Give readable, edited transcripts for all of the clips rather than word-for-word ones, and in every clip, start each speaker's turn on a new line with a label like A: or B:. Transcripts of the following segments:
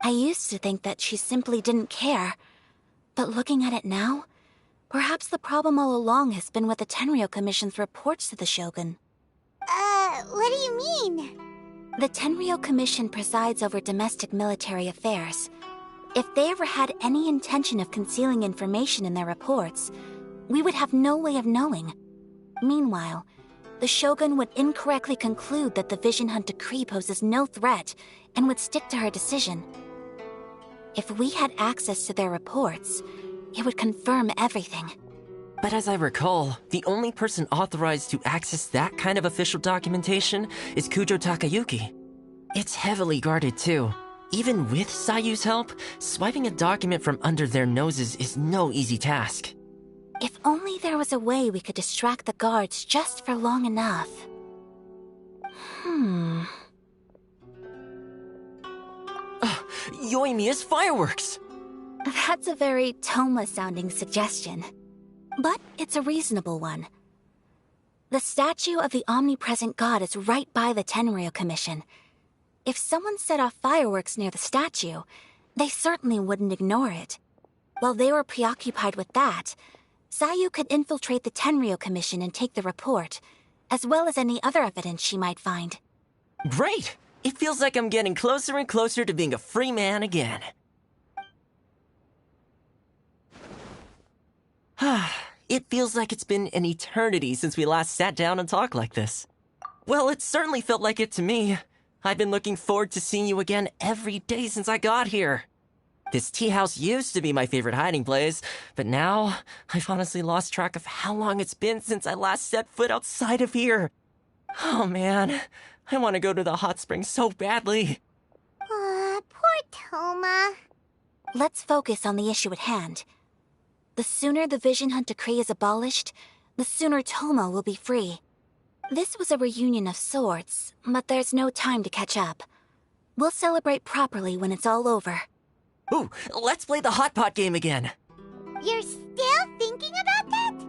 A: I used to think that she simply didn't care. But looking at it now, perhaps the problem all along has been with the Tenryou Commission's reports to the Shogun.
B: What do you mean?
A: The Tenryou Commission presides over domestic military affairs. If they ever had any intention of concealing information in their reports, we would have no way of knowing. Meanwhile, the Shogun would incorrectly conclude that the Vision Hunt decree poses no threat and would stick to her decision. If we had access to their reports, it would confirm everything.
C: But as I recall, the only person authorized to access that kind of official documentation is Kujo Takayuki. It's heavily guarded too. Even with Sayu's help, swiping a document from under their noses is no easy task.
A: If only there was a way we could distract the guards just for long enough.
C: Yoimiya's fireworks!
A: That's a very Toma-sounding suggestion. But it's a reasonable one. The statue of the omnipresent god is right by the Tenryou Commission. If someone set off fireworks near the statue, they certainly wouldn't ignore it. While they were preoccupied with that, Sayu could infiltrate the Tenryou Commission and take the report, as well as any other evidence she might find.
C: Great! It feels like I'm getting closer and closer to being a free man again. It feels like it's been an eternity since we last sat down and talked like this. Well, it certainly felt like it to me. I've been looking forward to seeing you again every day since I got here. This tea house used to be my favorite hiding place, but now I've honestly lost track of how long it's been since I last set foot outside of here. Oh man, I want to go to the hot springs so badly.
B: Poor Toma.
A: Let's focus on the issue at hand. The sooner the Vision Hunt decree is abolished, the sooner Toma will be free. This was a reunion of sorts, but there's no time to catch up. We'll celebrate properly when it's all over.
C: Ooh, let's play the hot pot game again.
B: You're still thinking about that?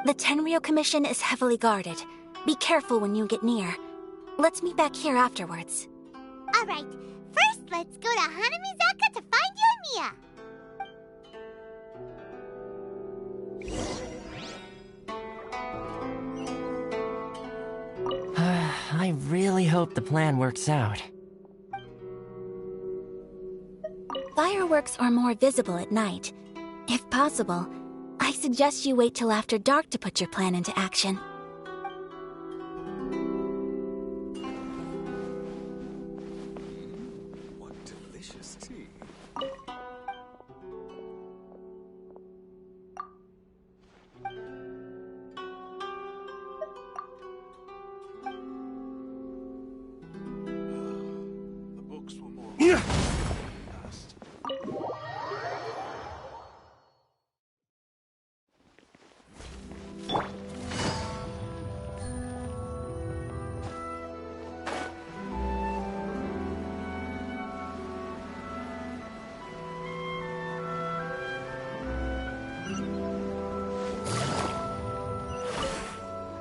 A: The Tenryou Commission is heavily guarded. Be careful when you get near. Let's meet back here afterwards.
B: Alright, first let's go to Hanamizaka to find Yoimiya.
C: I really hope the plan works out.
A: Fireworks are more visible at night. If possible, I suggest you wait till after dark to put your plan into action.
D: What delicious tea. The books were more past.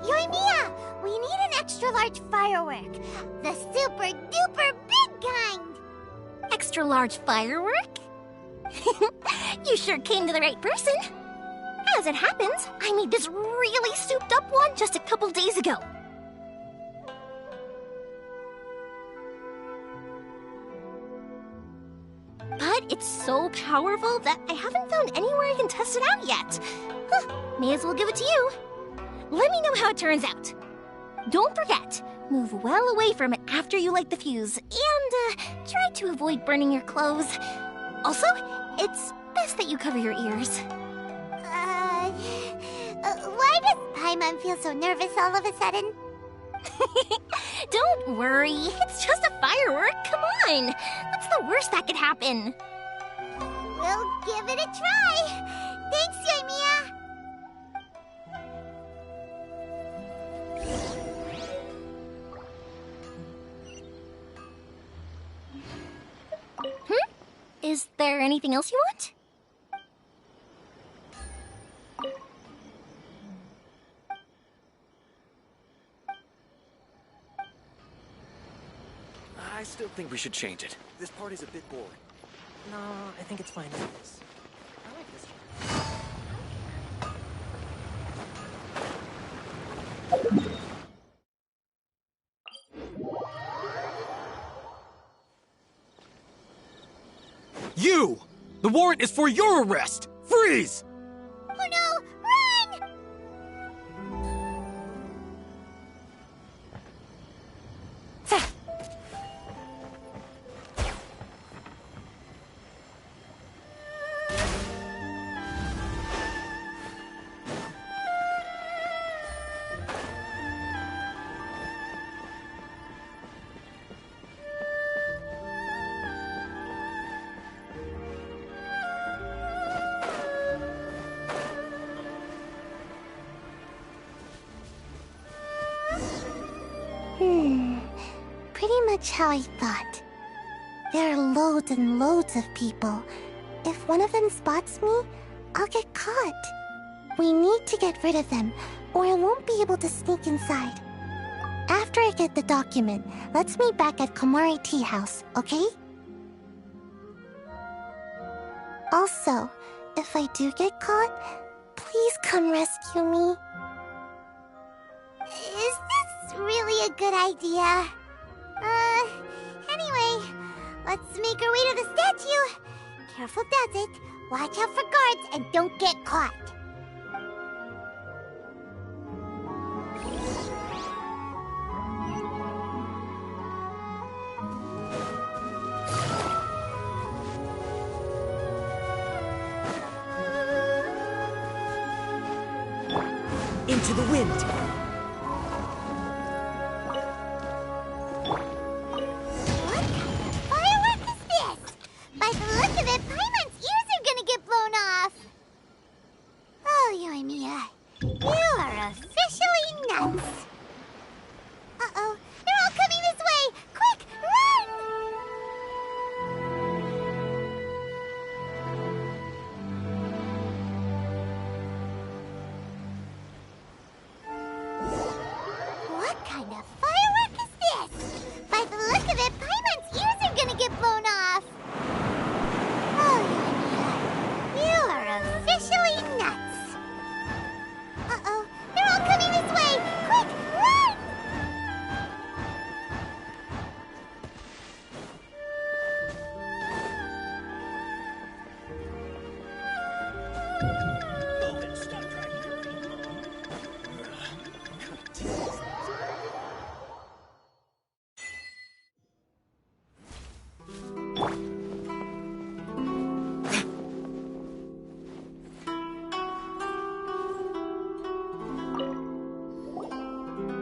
B: Yoimiya, we need an extra large firework. The super duper big kind.
E: Extra large firework? You sure came to the right person. As it happens, I made this really souped up one just a couple days ago. But it's so powerful that I haven't found anywhere I can test it out yet. May as well give it to you. Let me know how it turns out. Don't forget, move well away from it after you light the fuse, and try to avoid burning your clothes. Also, it's best that you cover your ears.
B: Why does Paimon feel so nervous all of a sudden?
E: Don't worry, it's just a firework, come on! What's the worst that could happen?
B: We'll give it a try. Thanks, Yoimiya.
E: Is there anything else you want?
D: I still think we should change it. This party's a bit boring.
C: No, I think it's fine as it is. I like this one.
F: You! The warrant is for your arrest! Freeze!
B: Oh no! Run! Pretty much how I thought. There are loads and loads of people. If one of them spots me, I'll get caught. We need to get rid of them, or I won't be able to sneak inside. After I get the document, let's meet back at Komari Tea House, okay? Also, if I do get caught, please come rescue me. Is this really a good idea? Anyway, let's make our way to the statue. Careful does it. Watch out for guards and don't get caught.
C: Into the wind!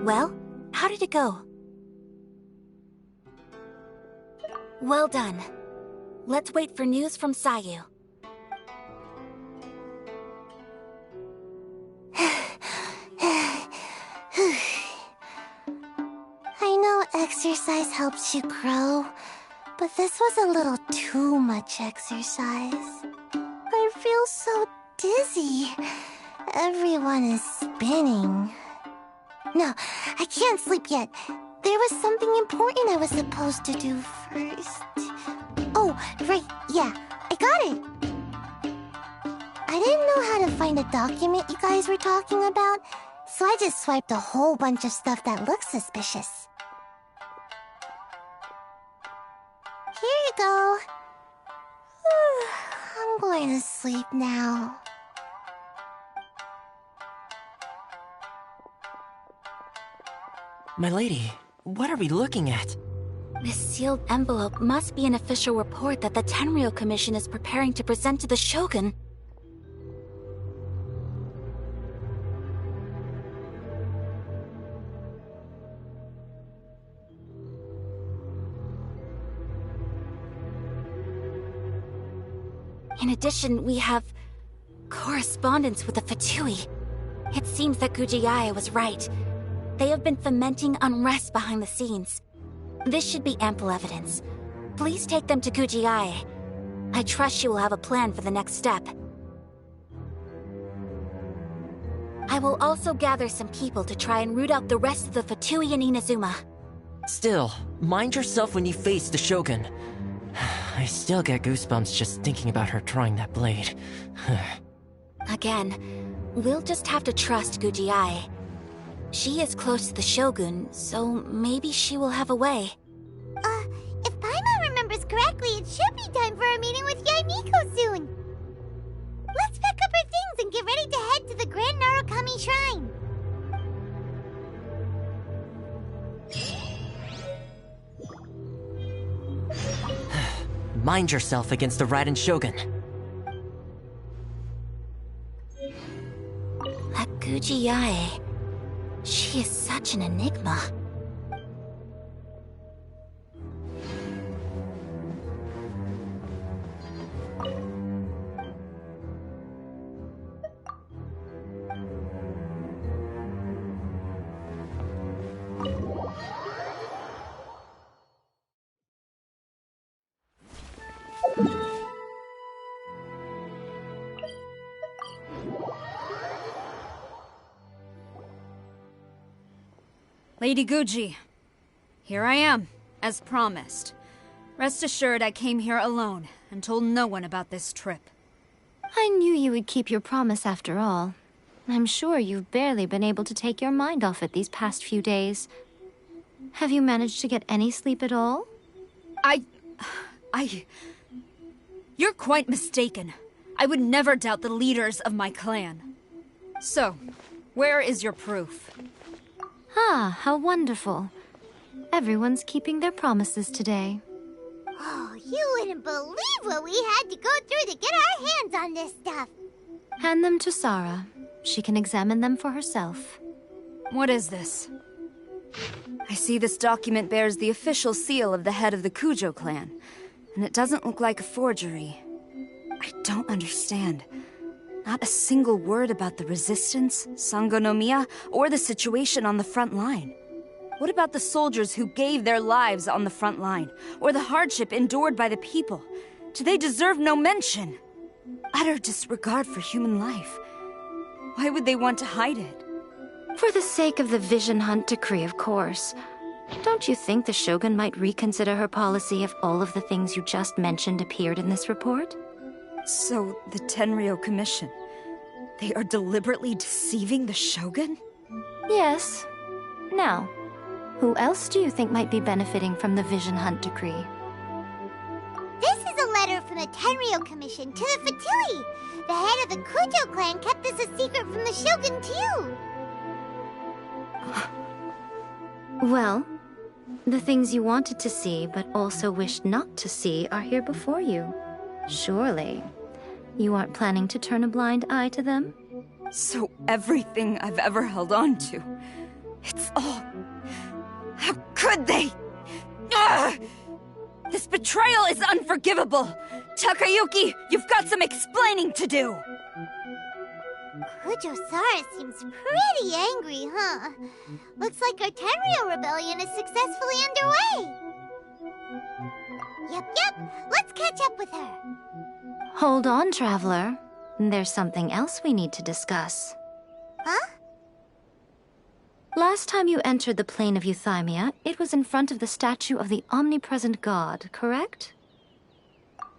A: Well, how did it go? Well done. Let's wait for news from Sayu.
B: I know exercise helps you grow, but this was a little too much exercise. I feel so dizzy. Everyone is spinning. No, I can't sleep yet. There was something important I was supposed to do first. Oh, right, yeah, I got it. I didn't know how to find a document you guys were talking about, so I just swiped a whole bunch of stuff that looks suspicious. Here you go. I'm going to sleep now.
C: My lady, what are we looking at?
A: This sealed envelope must be an official report that the Tenryou Commission is preparing to present to the Shogun. In addition, we have correspondence with the Fatui. It seems that Gujiae was right. They have been fomenting unrest behind the scenes. This should be ample evidence. Please take them to Gujiae. I trust she will have a plan for the next step. I will also gather some people to try and root out the rest of the Fatui in Inazuma.
C: Still, mind yourself when you face the Shogun. I still get goosebumps just thinking about her drawing that blade.
A: Again, we'll just have to trust Gujiai. She is close to the Shogun, so maybe she will have a way.
B: If Paimon remembers correctly, it should be time for a meeting with Yaimiko soon. Let's pack up our things and get ready to head to the Grand Narukami Shrine.
C: Mind yourself against the Raiden Shogun.
A: That Gujiai... she is such an enigma.
G: Lady Guji, here I am, as promised. Rest assured I came here alone and told no one about this trip.
H: I knew you would keep your promise after all. I'm sure you've barely been able to take your mind off it these past few days. Have you managed to get any sleep at all?
G: You're quite mistaken. I would never doubt the leaders of my clan. So, where is your proof?
H: Ah, how wonderful. Everyone's keeping their promises today.
B: Oh, you wouldn't believe what we had to go through to get our hands on this stuff.
H: Hand them to Sarah. She can examine them for herself.
G: What is this? I see this document bears the official seal of the head of the Kujo clan, and it doesn't look like a forgery. I don't understand. Not a single word about the resistance, Sangonomiya, or the situation on the front line. What about the soldiers who gave their lives on the front line, or the hardship endured by the people? Do they deserve no mention? Utter disregard for human life. Why would they want to hide it?
H: For the sake of the Vision Hunt decree, of course. Don't you think the Shogun might reconsider her policy if all of the things you just mentioned appeared in this report?
G: So, the Tenryo Commission, they are deliberately deceiving the Shogun?
H: Yes. Now, who else do you think might be benefiting from the Vision Hunt decree?
B: This is a letter from the Tenryo Commission to the Fatui. The head of the Kujo clan kept this a secret from the Shogun, too.
H: Well, the things you wanted to see but also wished not to see are here before you. Surely, you aren't planning to turn a blind eye to them?
G: So everything I've ever held on to, it's all... How could they? Ugh! This betrayal is unforgivable! Takayuki, you've got some explaining to do!
B: Kujo-Sara seems pretty angry, huh? Looks like our Tenryo rebellion is successfully underway. Yep, let's catch up with her.
H: Hold on, Traveler. There's something else we need to discuss.
B: Huh?
H: Last time you entered the plane of Euthymia, it was in front of the statue of the omnipresent god, correct?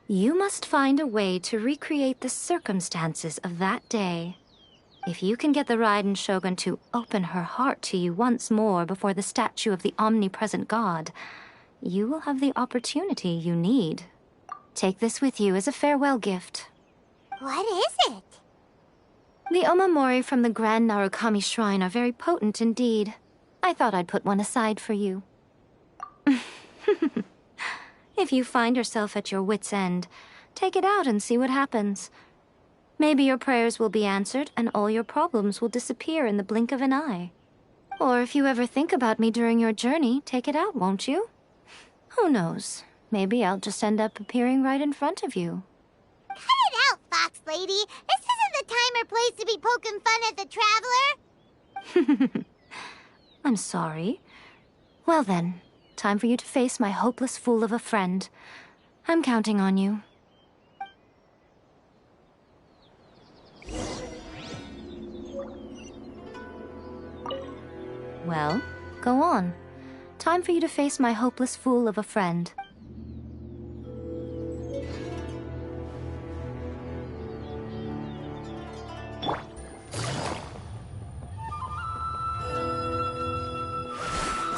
H: You must find a way to recreate the circumstances of that day. If you can get the Raiden Shogun to open her heart to you once more before the statue of the omnipresent god, you will have the opportunity you need. Take this with you as a farewell gift.
B: What is it?
H: The omamori from the Grand Narukami Shrine are very potent indeed. I thought I'd put one aside for you. If you find yourself at your wit's end, take it out and see what happens. Maybe your prayers will be answered and all your problems will disappear in the blink of an eye. Or if you ever think about me during your journey, take it out, won't you? Who knows? Maybe I'll just end up appearing right in front of you.
B: Cut it out, Fox Lady. This isn't the time or place to be poking fun at the Traveler.
H: I'm sorry. Well then, time for you to face my hopeless fool of a friend. I'm counting on you. Well, go on. Time for you to face my hopeless fool of a friend.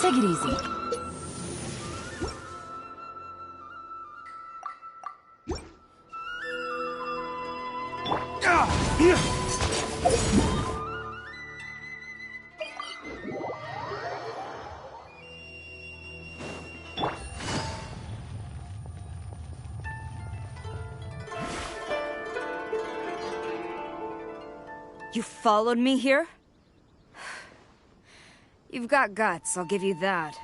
G: Take it easy. You followed me here? You've got guts, I'll give you that.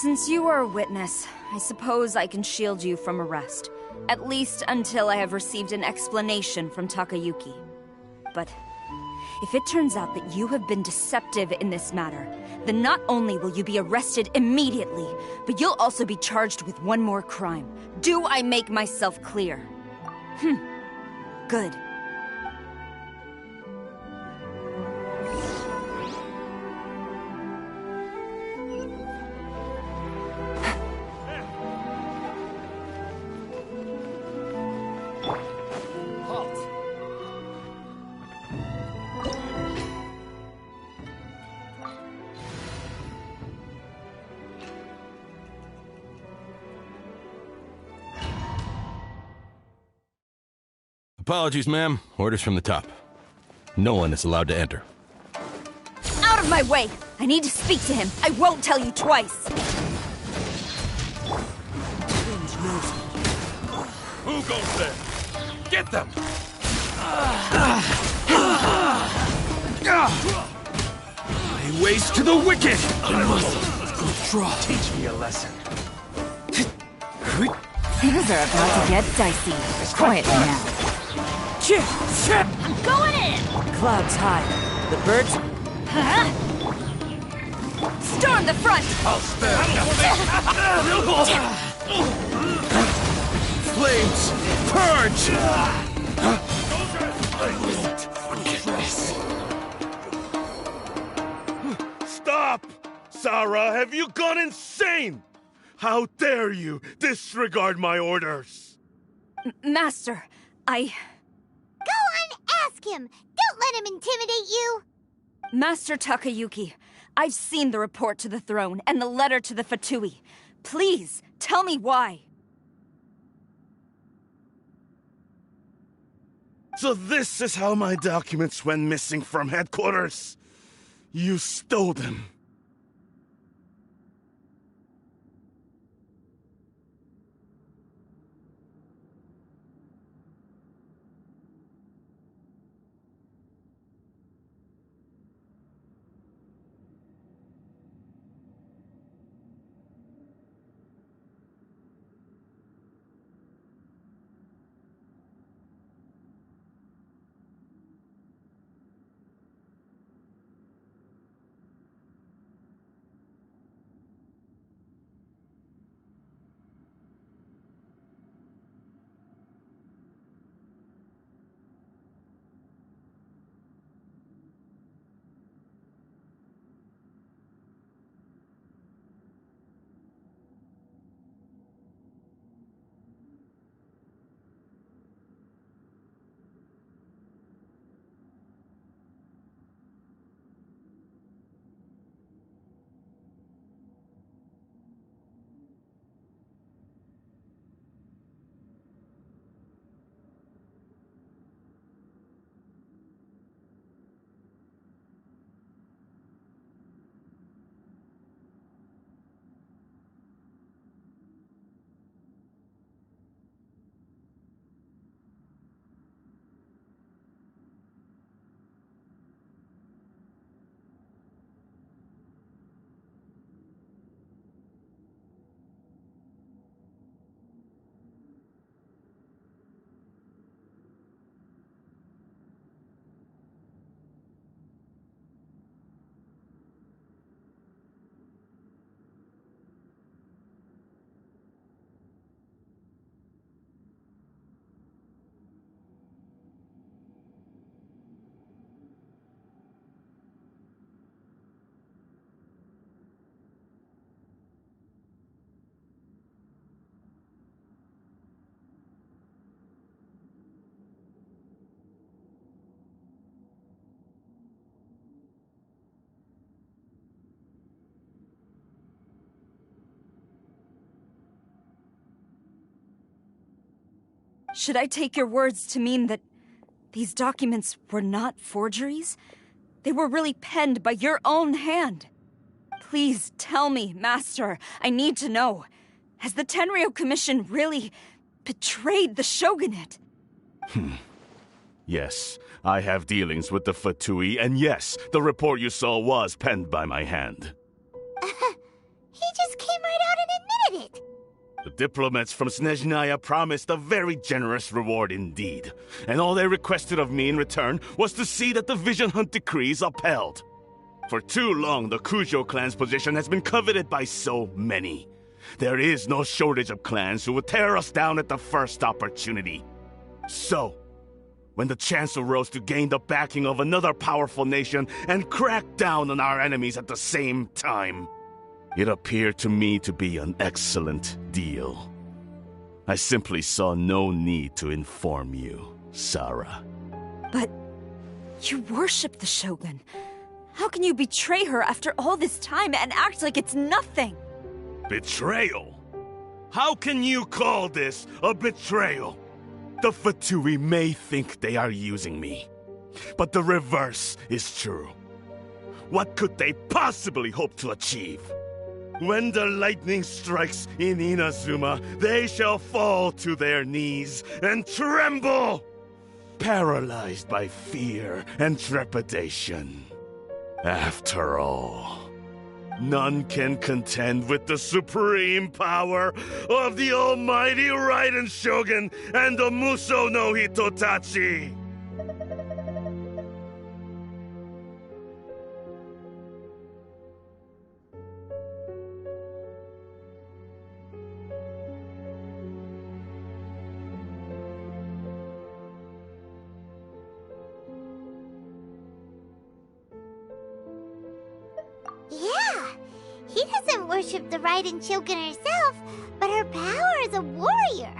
G: Since you are a witness, I suppose I can shield you from arrest. At least until I have received an explanation from Takayuki. But if it turns out that you have been deceptive in this matter, then not only will you be arrested immediately, but you'll also be charged with one more crime. Do I make myself clear? Good.
I: Apologies, ma'am. Orders from the top. No one is allowed to enter.
G: Out of my way! I need to speak to him. I won't tell you twice.
F: Who goes there? Get them! Lay waste to the wicked! I must draw. Teach me a lesson.
G: Things are about to get dicey. Quiet now.
E: I'm going in!
G: Clouds high. The birds... Storm the front!
F: I'll spare Flames! Purge!
D: Stop! Sarah, have you gone insane? How dare you disregard my orders?
G: Master,
B: Go on, ask him! Don't let him intimidate you!
G: Master Takayuki, I've seen the report to the throne and the letter to the Fatui. Please, tell me why.
D: So this is how my documents went missing from headquarters. You stole them.
G: Should I take your words to mean that these documents were not forgeries? They were really penned by your own hand. Please tell me, Master. I need to know. Has the Tenryo Commission really betrayed the Shogunate?
D: Yes, I have dealings with the Fatui, and yes, the report you saw was penned by my hand.
B: He just came right out and admitted it.
D: The diplomats from Snezhnaya promised a very generous reward indeed, and all they requested of me in return was to see that the Vision Hunt decree is upheld. For too long, the Kujo clan's position has been coveted by so many. There is no shortage of clans who would tear us down at the first opportunity. So, when the chance arose to gain the backing of another powerful nation and crack down on our enemies at the same time, it appeared to me to be an excellent deal. I simply saw no need to inform you, Sarah.
G: But you worship the Shogun. How can you betray her after all this time and act like it's nothing?
D: Betrayal? How can you call this a betrayal? The Fatui may think they are using me, but the reverse is true. What could they possibly hope to achieve? When the lightning strikes in Inazuma, they shall fall to their knees and tremble, paralyzed by fear and trepidation. After all, none can contend with the supreme power of the almighty Raiden Shogun and the Muso no Hitotachi!
B: Yeah, he doesn't worship the Raiden Shogun herself, but her power as a warrior,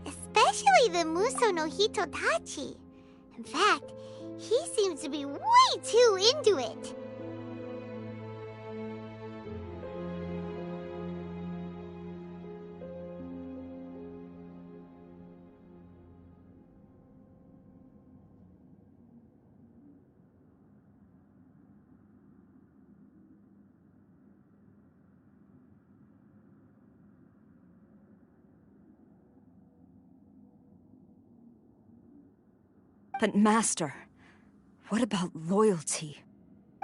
B: especially the Muso no Hitotachi. In fact, he seems to be way too into it.
G: But Master, what about loyalty?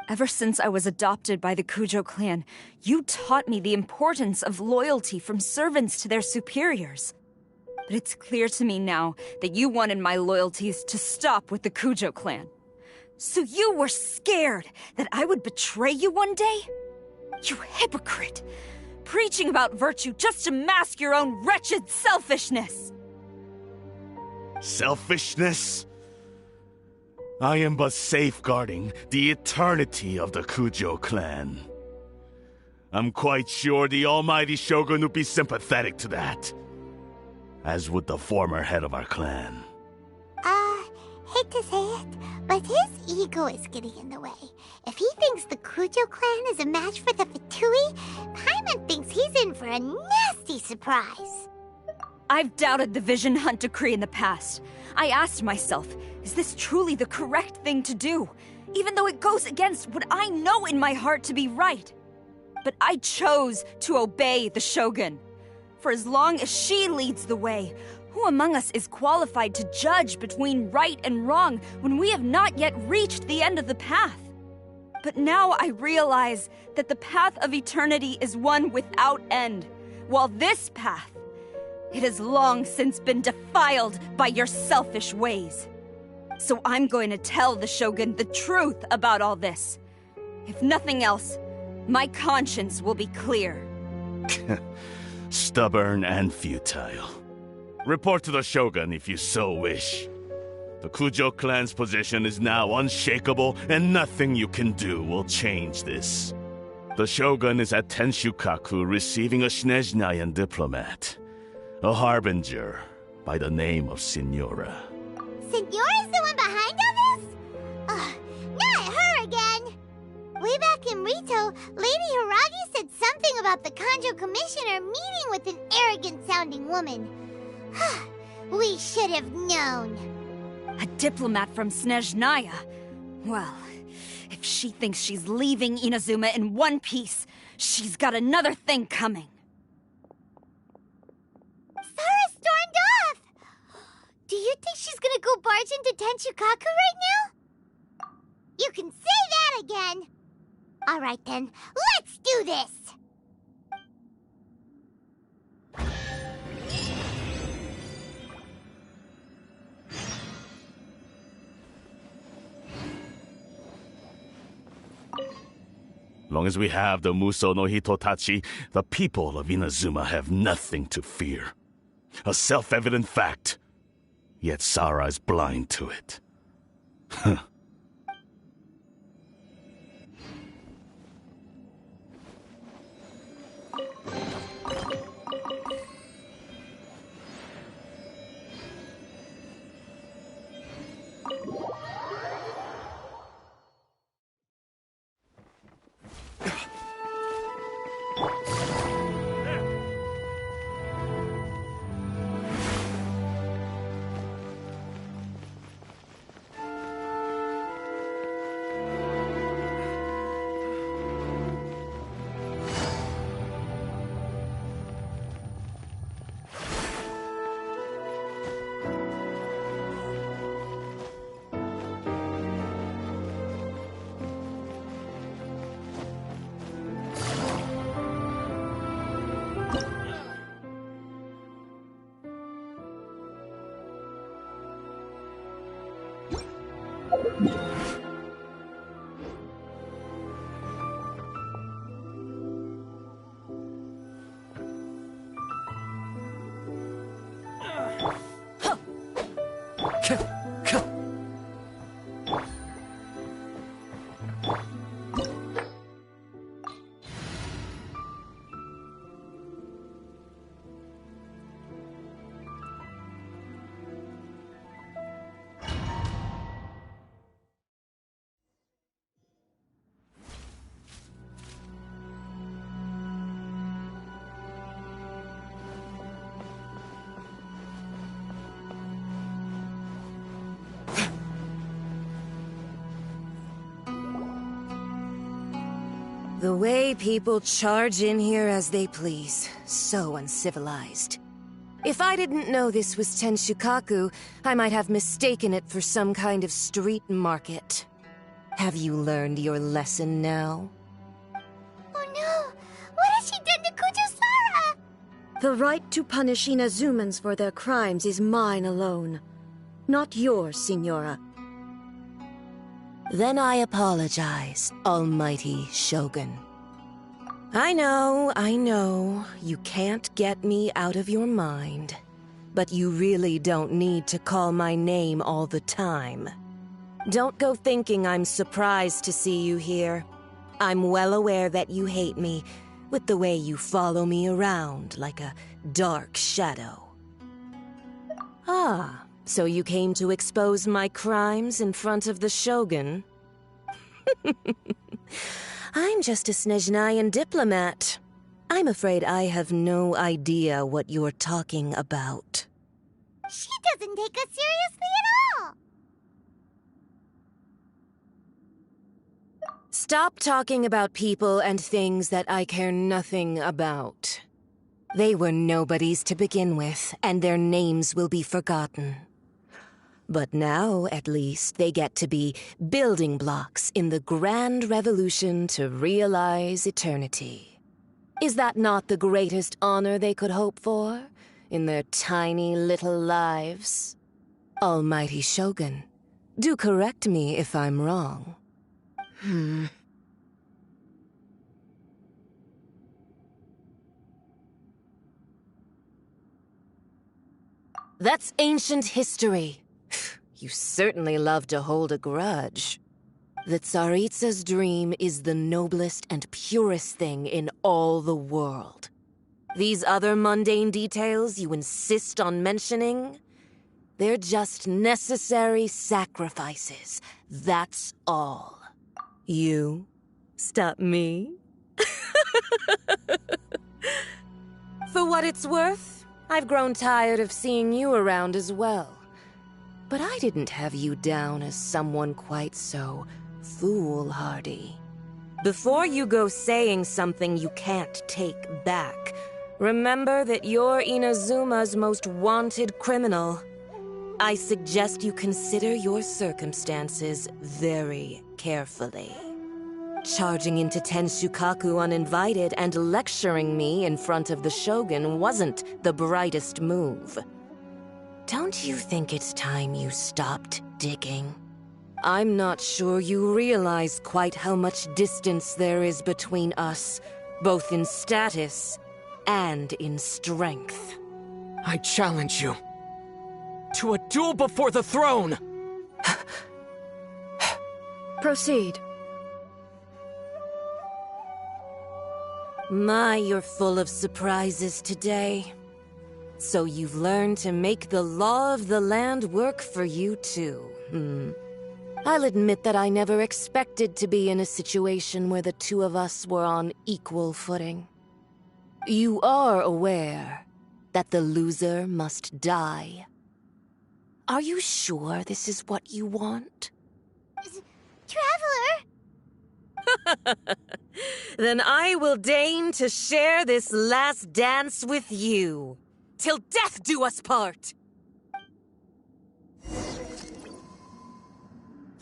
G: Ever since I was adopted by the Kujo clan, you taught me the importance of loyalty from servants to their superiors. But it's clear to me now that you wanted my loyalties to stop with the Kujo clan. So you were scared that I would betray you one day? You hypocrite! Preaching about virtue just to mask your own wretched selfishness!
D: Selfishness? I am but safeguarding the eternity of the Kujo clan. I'm quite sure the almighty Shogun would be sympathetic to that. As would the former head of our clan.
B: Hate to say it, but his ego is getting in the way. If he thinks the Kujo clan is a match for the Fatui, Paimon thinks he's in for a nasty surprise.
G: I've doubted the Vision Hunt decree in the past. I asked myself, is this truly the correct thing to do? Even though it goes against what I know in my heart to be right. But I chose to obey the Shogun. For as long as she leads the way, who among us is qualified to judge between right and wrong when we have not yet reached the end of the path? But now I realize that the path of eternity is one without end, while this path, it has long since been defiled by your selfish ways. So I'm going to tell the Shogun the truth about all this. If nothing else, my conscience will be clear.
D: Stubborn and futile. Report to the Shogun if you so wish. The Kujo clan's position is now unshakable, and nothing you can do will change this. The Shogun is at Tenshukaku receiving a Snezhnayan diplomat. A harbinger by the name of Signora.
B: Signora's the one behind all this? Ugh, not her again! Way back in Rito, Lady Hiragi said something about the Kanjo Commissioner meeting with an arrogant-sounding woman. We should have known.
G: A diplomat from Snezhnaya? Well, if she thinks she's leaving Inazuma in one piece, she's got another thing coming.
B: Sara stormed off! Do you think she's gonna go barge into Tenchukaku right now? You can say that again! Alright then, let's do this!
D: Long as we have the Muso no Hitotachi, the people of Inazuma have nothing to fear. A self-evident fact. Yet Sara is blind to it. Huh.
J: The way people charge in here as they please. So uncivilized. If I didn't know this was Tenshukaku, I might have mistaken it for some kind of street market. Have you learned your lesson now?
B: Oh no! What has she done to Kujo-Sara?
K: The right to punish Inazumans for their crimes is mine alone. Not yours, Signora.
J: Then I apologize, Almighty Shogun. I know, you can't get me out of your mind. But you really don't need to call my name all the time. Don't go thinking I'm surprised to see you here. I'm well aware that you hate me, with the way you follow me around like a dark shadow. Ah, so you came to expose my crimes in front of the Shogun? I'm just a Snezhnayan diplomat. I'm afraid I have no idea what you're talking about.
B: She doesn't take us seriously at all!
J: Stop talking about people and things that I care nothing about. They were nobodies to begin with, and their names will be forgotten. But now, at least, they get to be building blocks in the grand revolution to realize eternity. Is that not the greatest honor they could hope for in their tiny little lives? Almighty Shogun, do correct me if I'm wrong. That's ancient history. You certainly love to hold a grudge. The Tsaritsa's dream is the noblest and purest thing in all the world. These other mundane details you insist on mentioning, they're just necessary sacrifices. That's all. You stop me? For what it's worth, I've grown tired of seeing you around as well. But I didn't have you down as someone quite so foolhardy. Before you go saying something you can't take back, remember that you're Inazuma's most wanted criminal. I suggest you consider your circumstances very carefully. Charging into Tenshukaku uninvited and lecturing me in front of the Shogun wasn't the brightest move. Don't you think it's time you stopped digging? I'm not sure you realize quite how much distance there is between us, both in status and in strength.
F: I challenge you to a duel before the throne!
K: Proceed.
J: My, you're full of surprises today. So you've learned to make the law of the land work for you too, I'll admit that I never expected to be in a situation where the two of us were on equal footing. You are aware that the loser must die. Are you sure this is what you want?
E: Traveler!
J: Then I will deign to share this last dance with you. Till death do us part!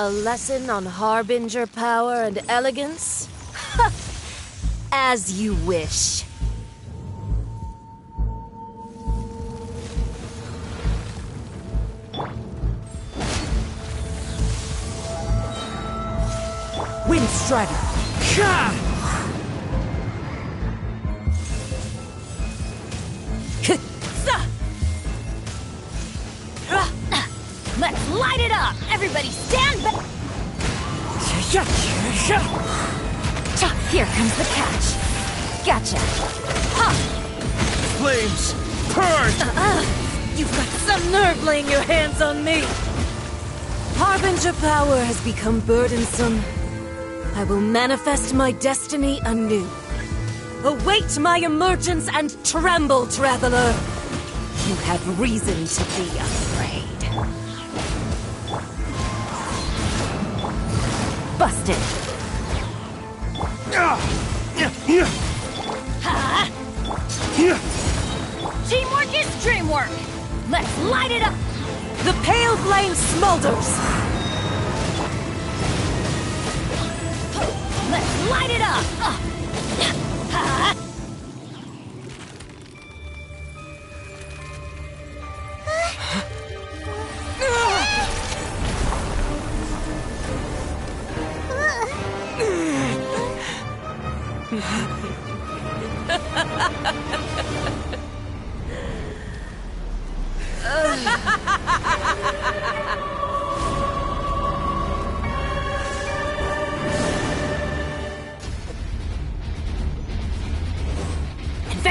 J: A lesson on Harbinger power and elegance? As you wish.
F: Wind Strider!
E: Let's light it up! Everybody stand back!
G: Here comes the catch. Gotcha.
F: Flames! Burn!
J: You've got some nerve laying your hands on me! Harbinger power has become burdensome. I will manifest my destiny anew. Await my emergence and tremble, traveler! You have reason to be afraid.
G: Busted.
E: Teamwork is dreamwork! Let's light it up!
J: The pale flame smolders!
E: Let's light it up!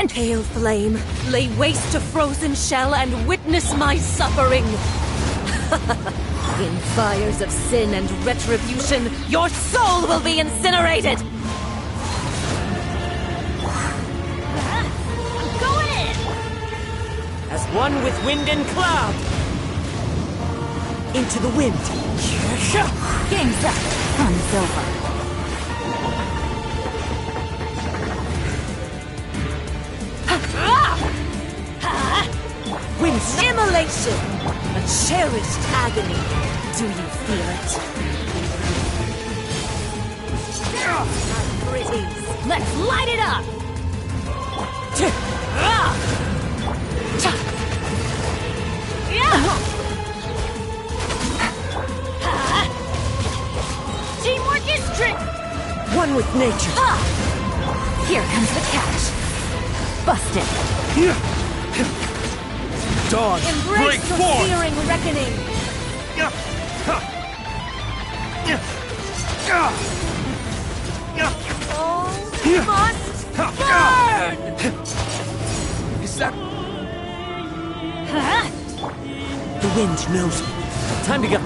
J: Pale flame, lay waste to frozen shell and witness my suffering. In fires of sin and retribution, your soul will be incinerated!
E: I'm going in!
F: As one with wind and cloud!
J: Into the wind!
G: Game's up. Fun's over.
J: Wind's immolation! A cherished agony. Do you feel it? Pretties.
E: Let's light it up! Teamwork is strength!
J: One with nature.
G: Here comes the catch. Busted.
F: Dawn,
J: Embrace
F: break
J: the
F: forth!
J: searing reckoning. All must burn!
F: Is that...
J: The wind knows me.
F: Time to go.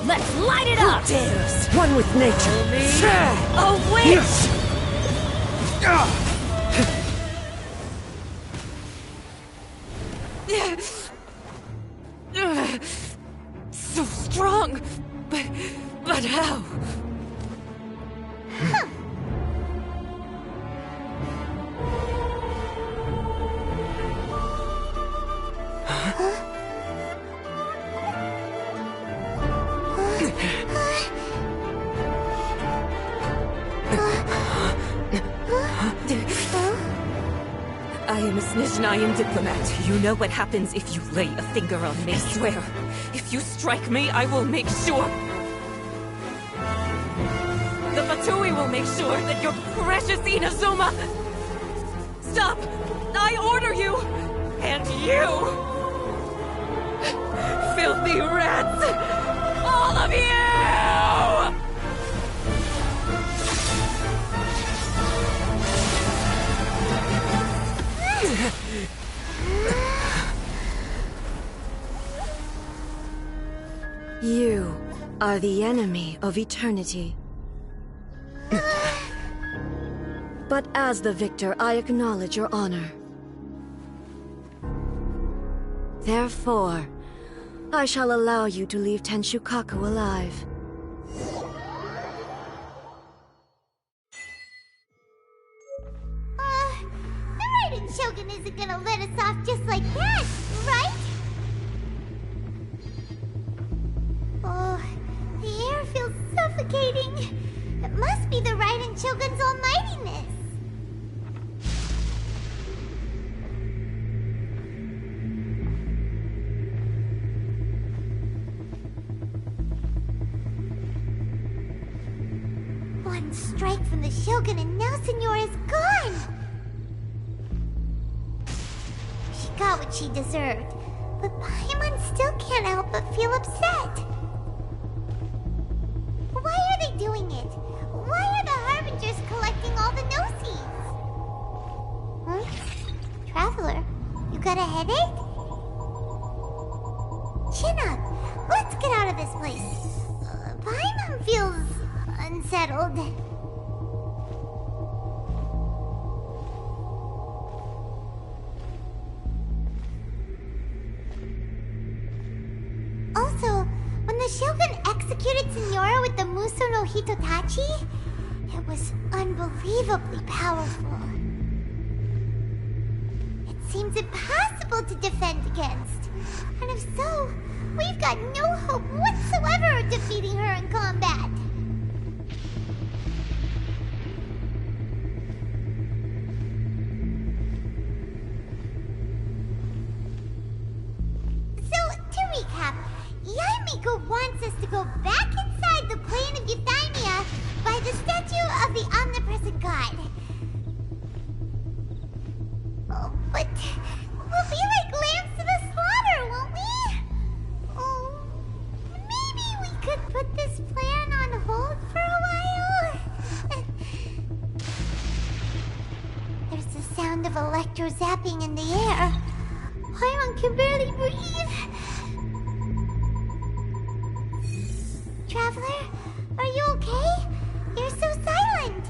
G: Let's light it up!
K: Who dares? One with nature.
G: A witch!
J: So strong, but how? I am a Snezhnayan diplomat. You know what happens if you lay a finger on me. I swear, if you strike me, I will make sure... The Fatui will make sure that your precious Inazuma... Stop! I order you! And you! Filthy rats! All of you!
K: You are the enemy of eternity. But as the victor, I acknowledge your honor. Therefore, I shall allow you to leave Tenshukaku alive.
B: The Raiden Shogun isn't gonna let us off just like that, right? Oh, the air feels suffocating. It must be the Raiden Shogun's almightiness. One strike from the Shogun and now Senora is gone! She got what she deserved, but Paimon still can't help but feel upset. Why are they doing it? Why are the Harbingers collecting all the Gnosis? Huh? Traveler, you got a headache? Chin up. Let's get out of this place. Paimon feels unsettled. Also, when the Shogun executed Senora with the Muso no Hitotachi, it was unbelievably powerful. It seems impossible to defend against. And if so, we've got no hope whatsoever of defeating her in combat. So, to recap, Yaimiko wants us to go back inside the plane of Euthymia by the statue of the omnipresent god. Oh, but we'll be like lambs to the slaughter, won't we? Oh, maybe we could put this plan on hold for a while? There's the sound of electro zapping in the air. Paimon can barely breathe. Traveler, are you okay? You're so silent.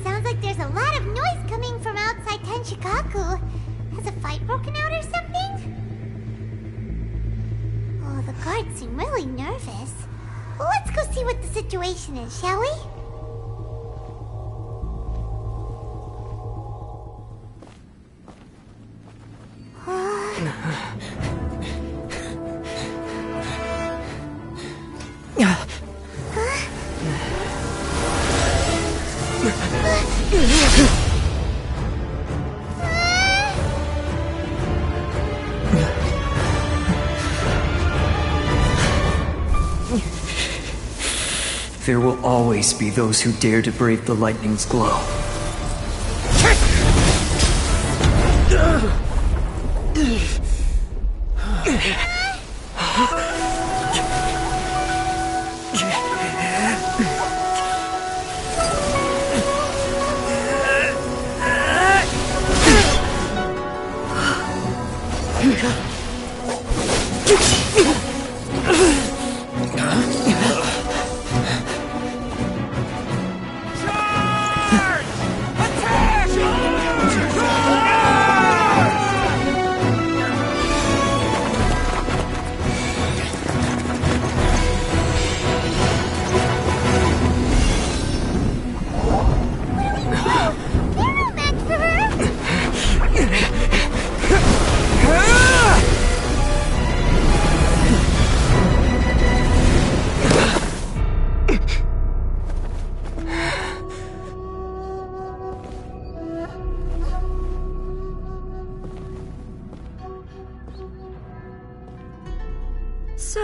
B: Sounds like there's a lot of noise coming from outside Tenshukaku. Has a fight broken out or something? Oh, the guards seem really nervous. Well, let's go see what the situation is, shall we?
L: There will always be those who dare to brave the lightning's glow.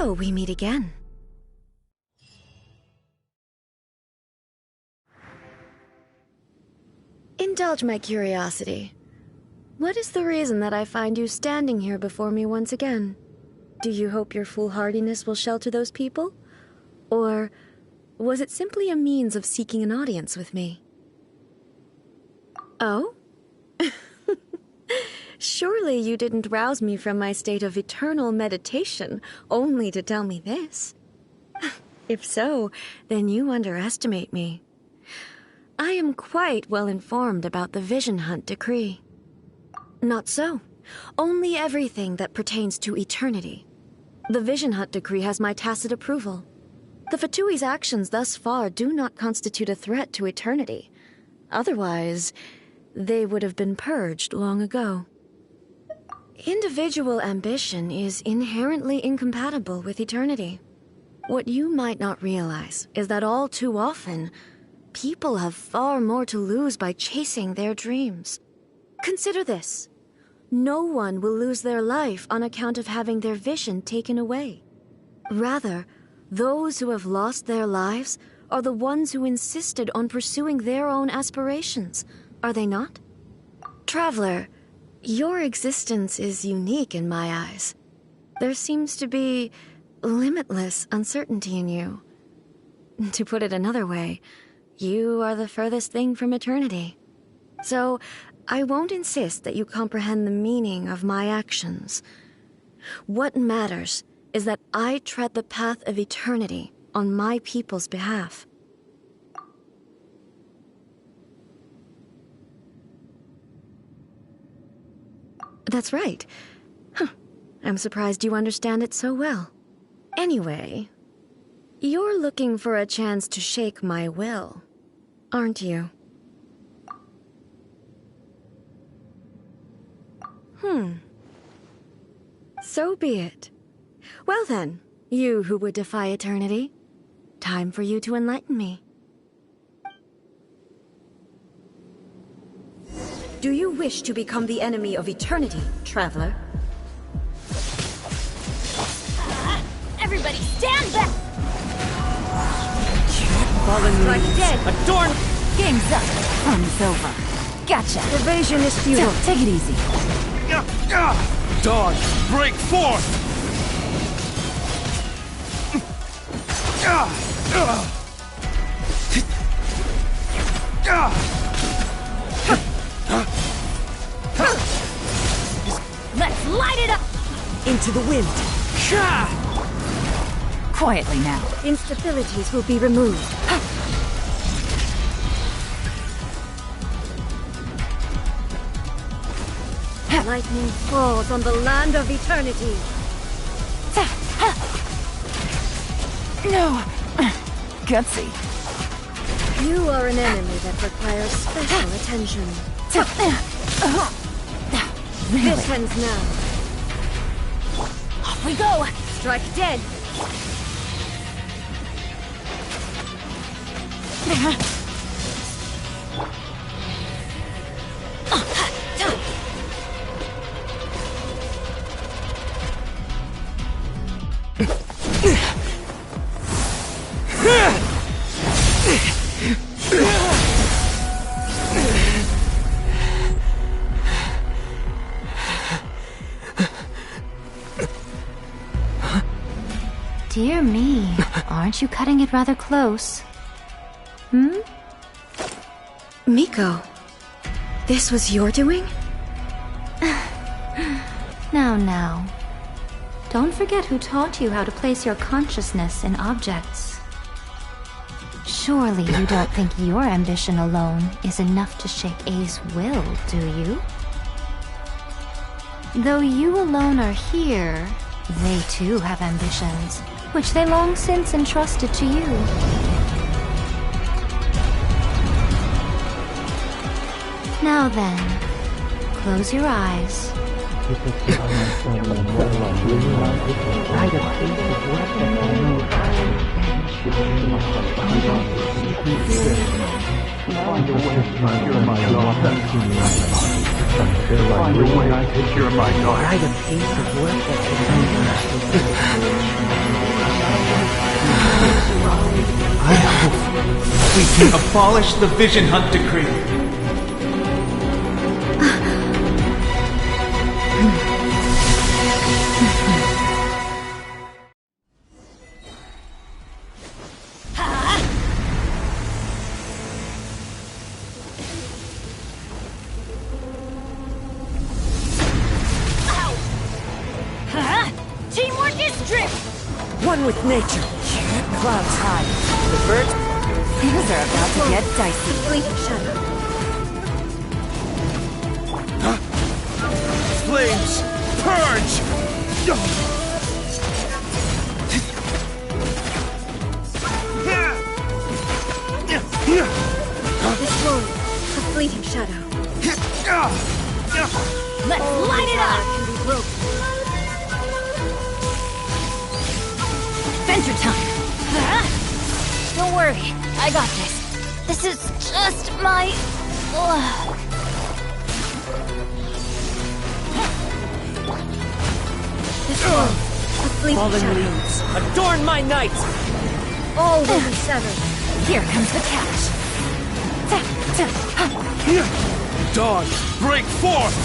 K: So we meet again. Indulge my curiosity. What is the reason that I find you standing here before me once again? Do you hope your foolhardiness will shelter those people? Or was it simply a means of seeking an audience with me? Oh? Surely you didn't rouse me from my state of eternal meditation only to tell me this. If so, then you underestimate me. I am quite well informed about the Vision Hunt decree. Not so. Only everything that pertains to eternity. The Vision Hunt decree has my tacit approval. The Fatui's actions thus far do not constitute a threat to eternity. Otherwise, they would have been purged long ago. Individual ambition is inherently incompatible with eternity. What you might not realize is that all too often, people have far more to lose by chasing their dreams. Consider this. No one will lose their life on account of having their vision taken away. Rather, those who have lost their lives are the ones who insisted on pursuing their own aspirations, are they not? Traveler, your existence is unique in my eyes. There seems to be limitless uncertainty in you. To put it another way, you are the furthest thing from eternity. So, I won't insist that you comprehend the meaning of my actions. What matters is that I tread the path of eternity on my people's behalf. That's right. I'm surprised you understand it so well. Anyway, you're looking for a chance to shake my will, aren't you? So be it. Well then, you who would defy eternity, time for you to enlighten me. Do you wish to become the enemy of eternity, traveler?
E: Everybody stand back!
G: Fallen
K: Strike dead!
C: Adorn!
G: Game's up. Fun's over. Gotcha.
K: Evasion is futile.
G: Take it easy.
F: Dodge! Break forth!
E: Let's light it up!
K: Into the wind.
G: Quietly now.
K: Instabilities will be removed. Lightning falls on the land of eternity.
G: No. Gutsy.
K: You are an enemy that requires special attention. This ends now.
E: Off we go!
K: Strike dead.
H: Dear me, aren't you cutting it rather close?
K: Miko, this was your doing?
H: Now. Don't forget who taught you how to place your consciousness in objects. Surely you don't think your ambition alone is enough to shake A's will, do you? Though you alone are here, they too have ambitions, which they long since entrusted to you. Now then, close your eyes.
M: Find a way to cure my daughter. Find a way to cure my daughter.
N: Try the piece of work that
O: I hope we can abolish the Vision Hunt Decree.
E: Teamwork is strength!
J: One with nature. Clouds high. The birds... Things are about to get dicey.
G: Blinking shadow.
F: Flames! Purge!
G: This one, a fleeting shadow.
E: Let's light it up!
G: Can be broken.
E: Adventure time! Don't worry, I got this. This is just my luck.
G: This one, a fleeting
J: Fallen
G: shadow.
J: leaves, adorn my night!
G: All will be severed.
E: Here comes the catch.
F: Dawn, break forth!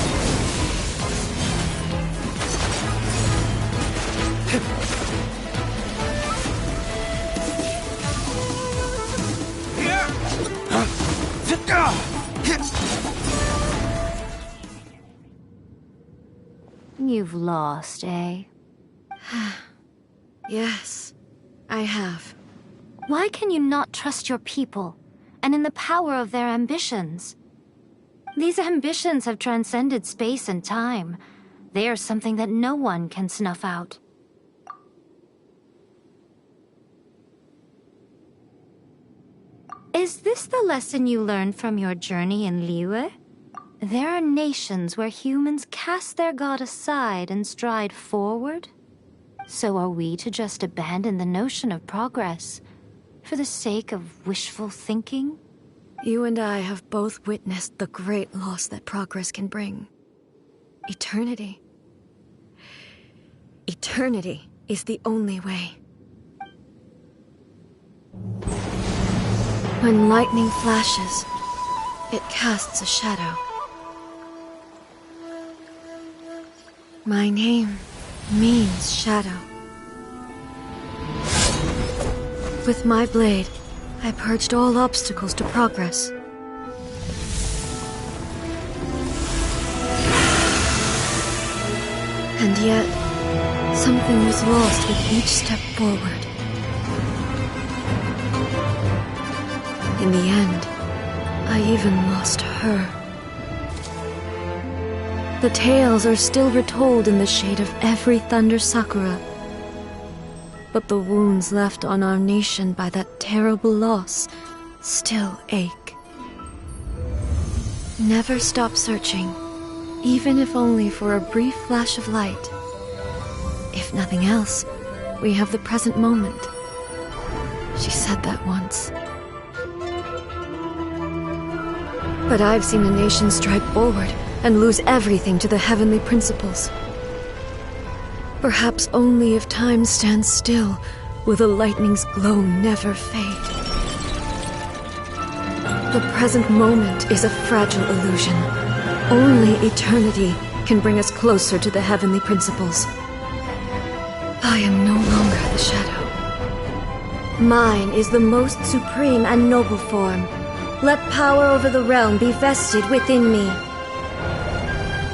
H: You've lost, eh?
K: Yes, I have.
H: Why can you not trust your people, and in the power of their ambitions? These ambitions have transcended space and time. They are something that no one can snuff out. Is this the lesson you learned from your journey in Liyue? There are nations where humans cast their god aside and stride forward. So are we to just abandon the notion of progress for the sake of wishful thinking?
K: You and I have both witnessed the great loss that progress can bring. Eternity. Eternity is the only way. When lightning flashes, it casts a shadow. My name means shadow. With my blade, I purged all obstacles to progress. And yet, something was lost with each step forward. In the end, I even lost her. The tales are still retold in the shade of every Thunder Sakura. But the wounds left on our nation by that terrible loss still ache. Never stop searching, even if only for a brief flash of light. If nothing else, we have the present moment. She said that once. But I've seen a nation stride forward and lose everything to the heavenly principles. Perhaps only if time stands still will the lightning's glow never fade. The present moment is a fragile illusion. Only eternity can bring us closer to the heavenly principles. I am no longer the shadow. Mine is the most supreme and noble form. Let power over the realm be vested within me.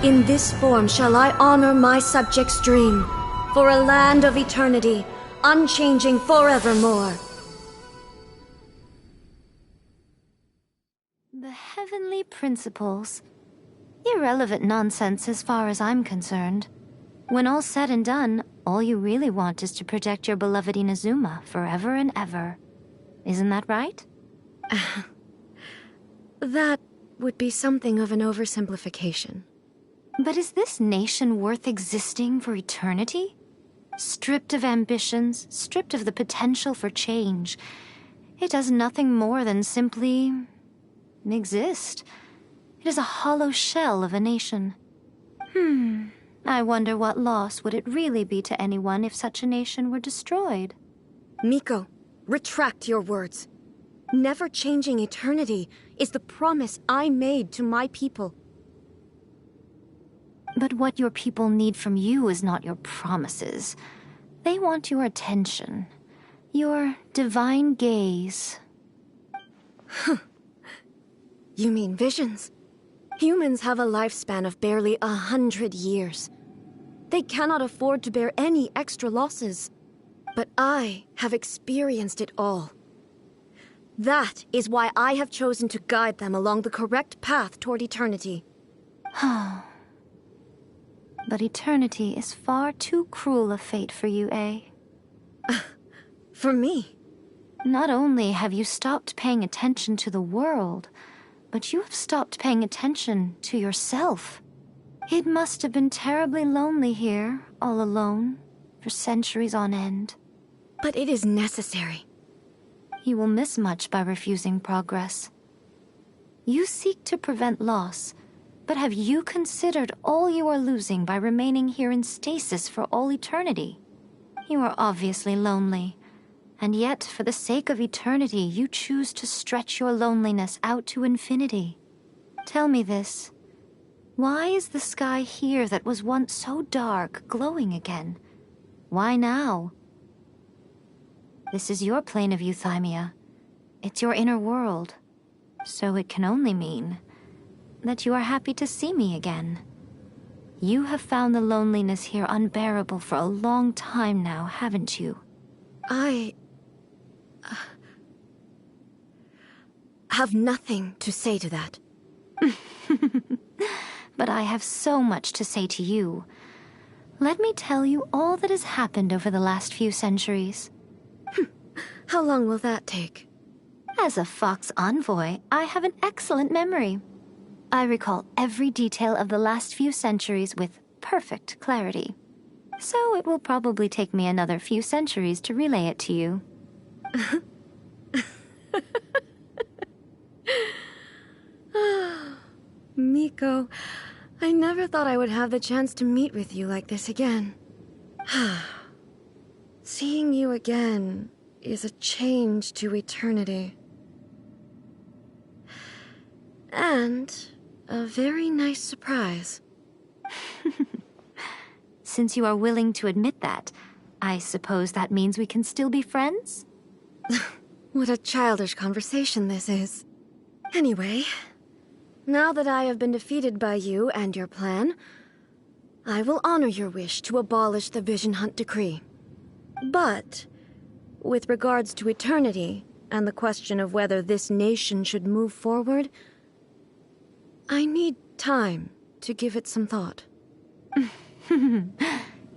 K: In this form shall I honor my subjects' dream, for a land of eternity, unchanging forevermore.
H: The heavenly principles. Irrelevant nonsense as far as I'm concerned. When all's said and done, all you really want is to protect your beloved Inazuma forever and ever. Isn't that right?
K: That would be something of an oversimplification.
H: But is this nation worth existing for eternity? Stripped of ambitions, stripped of the potential for change, it does nothing more than simply exist. It is a hollow shell of a nation. I wonder what loss would it really be to anyone if such a nation were destroyed?
K: Miko, retract your words. Never changing eternity is the promise I made to my people.
H: But what your people need from you is not your promises. They want your attention. Your divine gaze.
K: You mean visions? Humans have a lifespan of barely 100 years. They cannot afford to bear any extra losses. But I have experienced it all. That is why I have chosen to guide them along the correct path toward eternity.
H: But eternity is far too cruel a fate for you, eh?
K: For me?
H: Not only have you stopped paying attention to the world, but you have stopped paying attention to yourself. It must have been terribly lonely here, all alone, for centuries on end.
K: But it is necessary.
H: You will miss much by refusing progress. You seek to prevent loss, but have you considered all you are losing by remaining here in stasis for all eternity? You are obviously lonely, and yet for the sake of eternity you choose to stretch your loneliness out to infinity. Tell me this. Why is the sky here that was once so dark glowing again? Why now? This is your plane of euthymia. It's your inner world. So it can only mean that you are happy to see me again. You have found the loneliness here unbearable for a long time now, haven't you?
K: I have nothing to say to that.
H: But I have so much to say to you. Let me tell you all that has happened over the last few centuries.
K: How long will that take?
H: As a Fox envoy, I have an excellent memory. I recall every detail of the last few centuries with perfect clarity. So it will probably take me another few centuries to relay it to you.
K: Miko, I never thought I would have the chance to meet with you like this again. Seeing you again is a change to eternity. And a very nice surprise.
H: Since you are willing to admit that, I suppose that means we can still be friends?
K: What a childish conversation this is. Anyway, now that I have been defeated by you and your plan, I will honor your wish to abolish the Vision Hunt Decree. But, with regards to eternity and the question of whether this nation should move forward, I need time to give it some thought.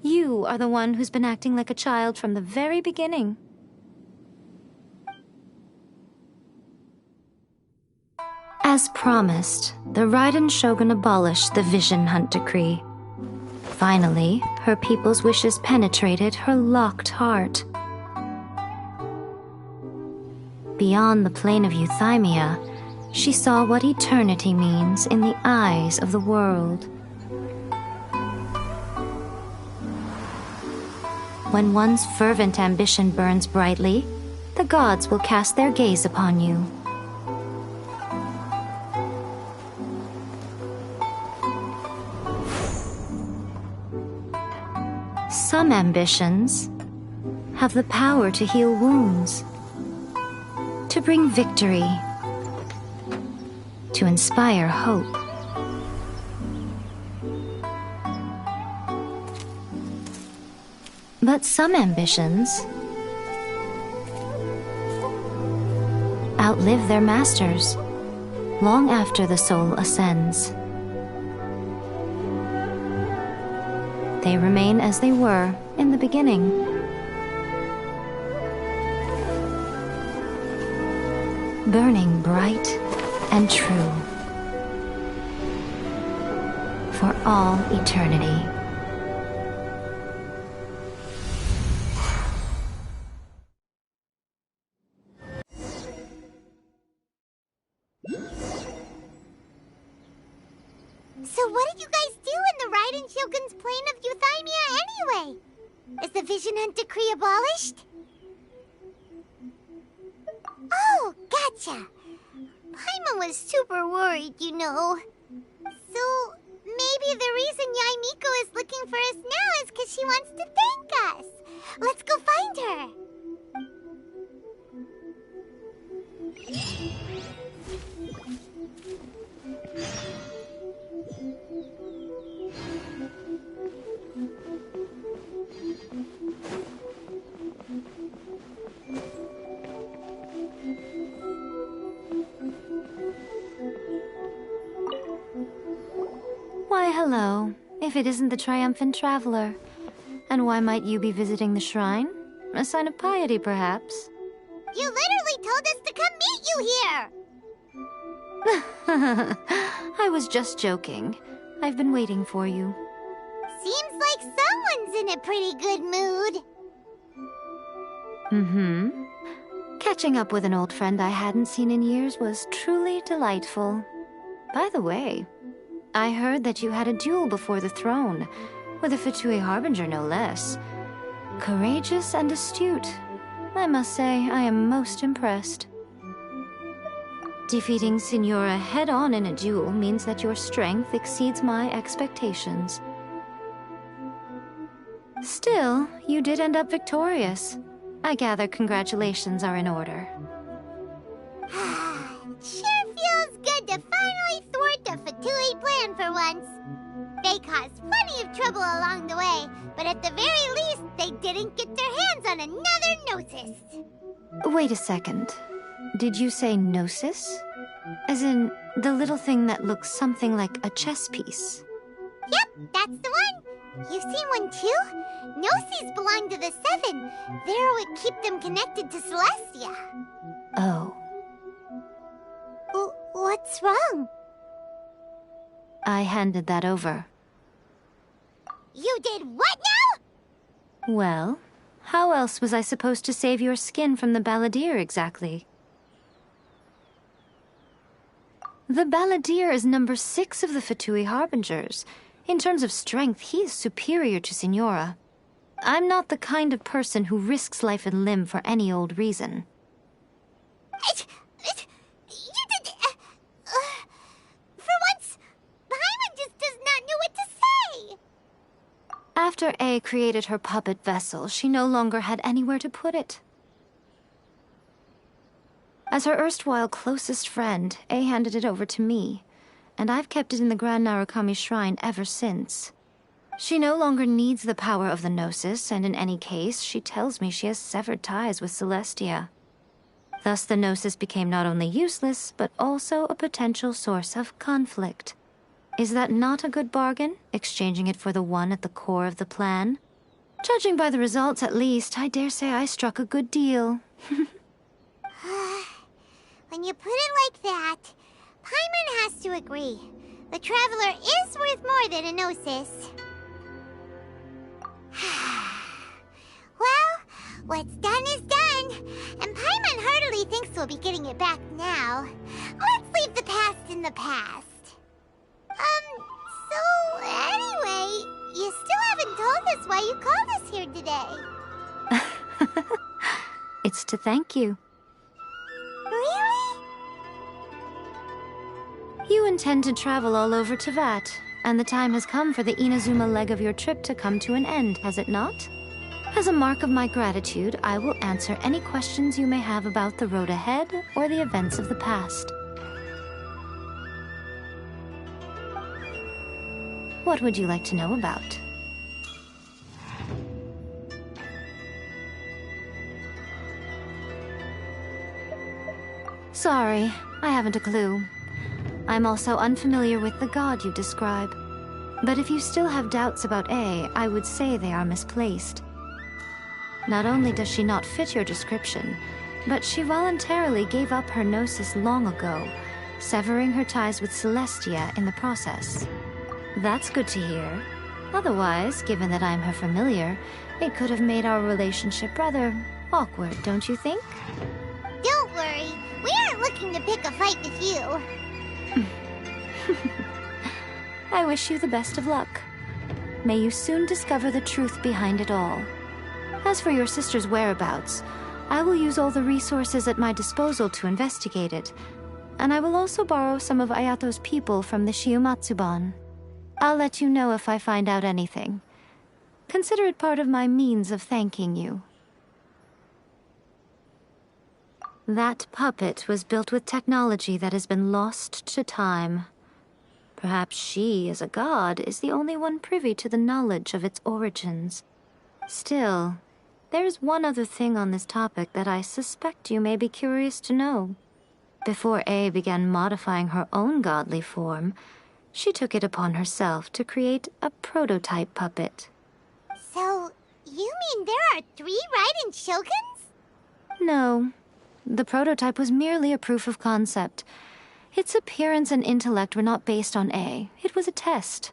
H: You are the one who's been acting like a child from the very beginning. As promised, the Raiden Shogun abolished the Vision Hunt Decree. Finally, her people's wishes penetrated her locked heart. Beyond the plane of euthymia, she saw what eternity means in the eyes of the world. When one's fervent ambition burns brightly, the gods will cast their gaze upon you. Some ambitions have the power to heal wounds, to bring victory, to inspire hope. But some ambitions outlive their masters long after the soul ascends. They remain as they were in the beginning. Burning bright and true for all eternity.
B: So what did you guys do in the Raiden Shogun's plane of Euthymia anyway? Is the Vision Hunt decree abolished? Oh, gotcha. Paimon was super worried, you know. So, maybe the reason Yaimiko is looking for us now is because she wants to thank us. Let's go find her.
H: Why, hello. If it isn't the triumphant traveler. And why might you be visiting the shrine? A sign of piety, perhaps?
B: You literally told us to come meet you here!
H: I was just joking. I've been waiting for you.
B: Seems like someone's in a pretty good mood.
H: Mm-hmm. Catching up with an old friend I hadn't seen in years was truly delightful. By the way, I heard that you had a duel before the throne, with a Fatui Harbinger no less. Courageous and astute. I must say, I am most impressed. Defeating Signora head-on in a duel means that your strength exceeds my expectations. Still, you did end up victorious. I gather congratulations are in order.
B: Sure feels good to finally thwart the Fatui plan for once. They caused plenty of trouble along the way, but at the very least, they didn't get their hands on another Gnosis.
H: Wait a second. Did you say Gnosis? As in, the little thing that looks something like a chess piece?
B: Yep, that's the one. You've seen one too? Gnosis belong to the Seven. They're what keep them connected to Celestia.
H: Oh.
B: What's wrong?
H: I handed that over.
B: You did what now?
H: Well, how else was I supposed to save your skin from the Balladeer exactly? The Balladeer is number 6 of the Fatui Harbingers. In terms of strength, he is superior to Signora. I'm not the kind of person who risks life and limb for any old reason.
B: For once, Paimon just does not know what to say.
H: After A created her puppet vessel, she no longer had anywhere to put it. As her erstwhile closest friend, A handed it over to me, and I've kept it in the Grand Narukami Shrine ever since. She no longer needs the power of the Gnosis, and in any case, she tells me she has severed ties with Celestia. Thus the Gnosis became not only useless, but also a potential source of conflict. Is that not a good bargain, exchanging it for the one at the core of the plan? Judging by the results, at least, I dare say I struck a good deal.
B: When you put it like that, Paimon has to agree. The Traveler is worth more than a Gnosis. Well, what's done is done, and Paimon heartily thinks we'll be getting it back now. Let's leave the past in the past. So anyway, you still haven't told us why you called us here today.
H: It's to thank you.
B: Really?
H: You intend to travel all over Teyvat, and the time has come for the Inazuma leg of your trip to come to an end, has it not? As a mark of my gratitude, I will answer any questions you may have about the road ahead or the events of the past. What would you like to know about? Sorry, I haven't a clue. I'm also unfamiliar with the god you describe. But if you still have doubts about A, I would say they are misplaced. Not only does she not fit your description, but she voluntarily gave up her Gnosis long ago, severing her ties with Celestia in the process. That's good to hear. Otherwise, given that I'm her familiar, it could have made our relationship rather awkward, don't you think?
B: Don't worry, we aren't looking to pick a fight with you.
H: I wish you the best of luck. May you soon discover the truth behind it all. As for your sister's whereabouts, I will use all the resources at my disposal to investigate it, and I will also borrow some of Ayato's people from the Shiumatsuban. I'll let you know if I find out anything. Consider it part of my means of thanking you. That puppet was built with technology that has been lost to time. Perhaps she, as a god, is the only one privy to the knowledge of its origins. Still, there's one other thing on this topic that I suspect you may be curious to know. Before A began modifying her own godly form, she took it upon herself to create a prototype puppet.
B: So, you mean there are 3 Raiden Shoguns?
H: No. The prototype was merely a proof of concept. Its appearance and intellect were not based on A. It was a test.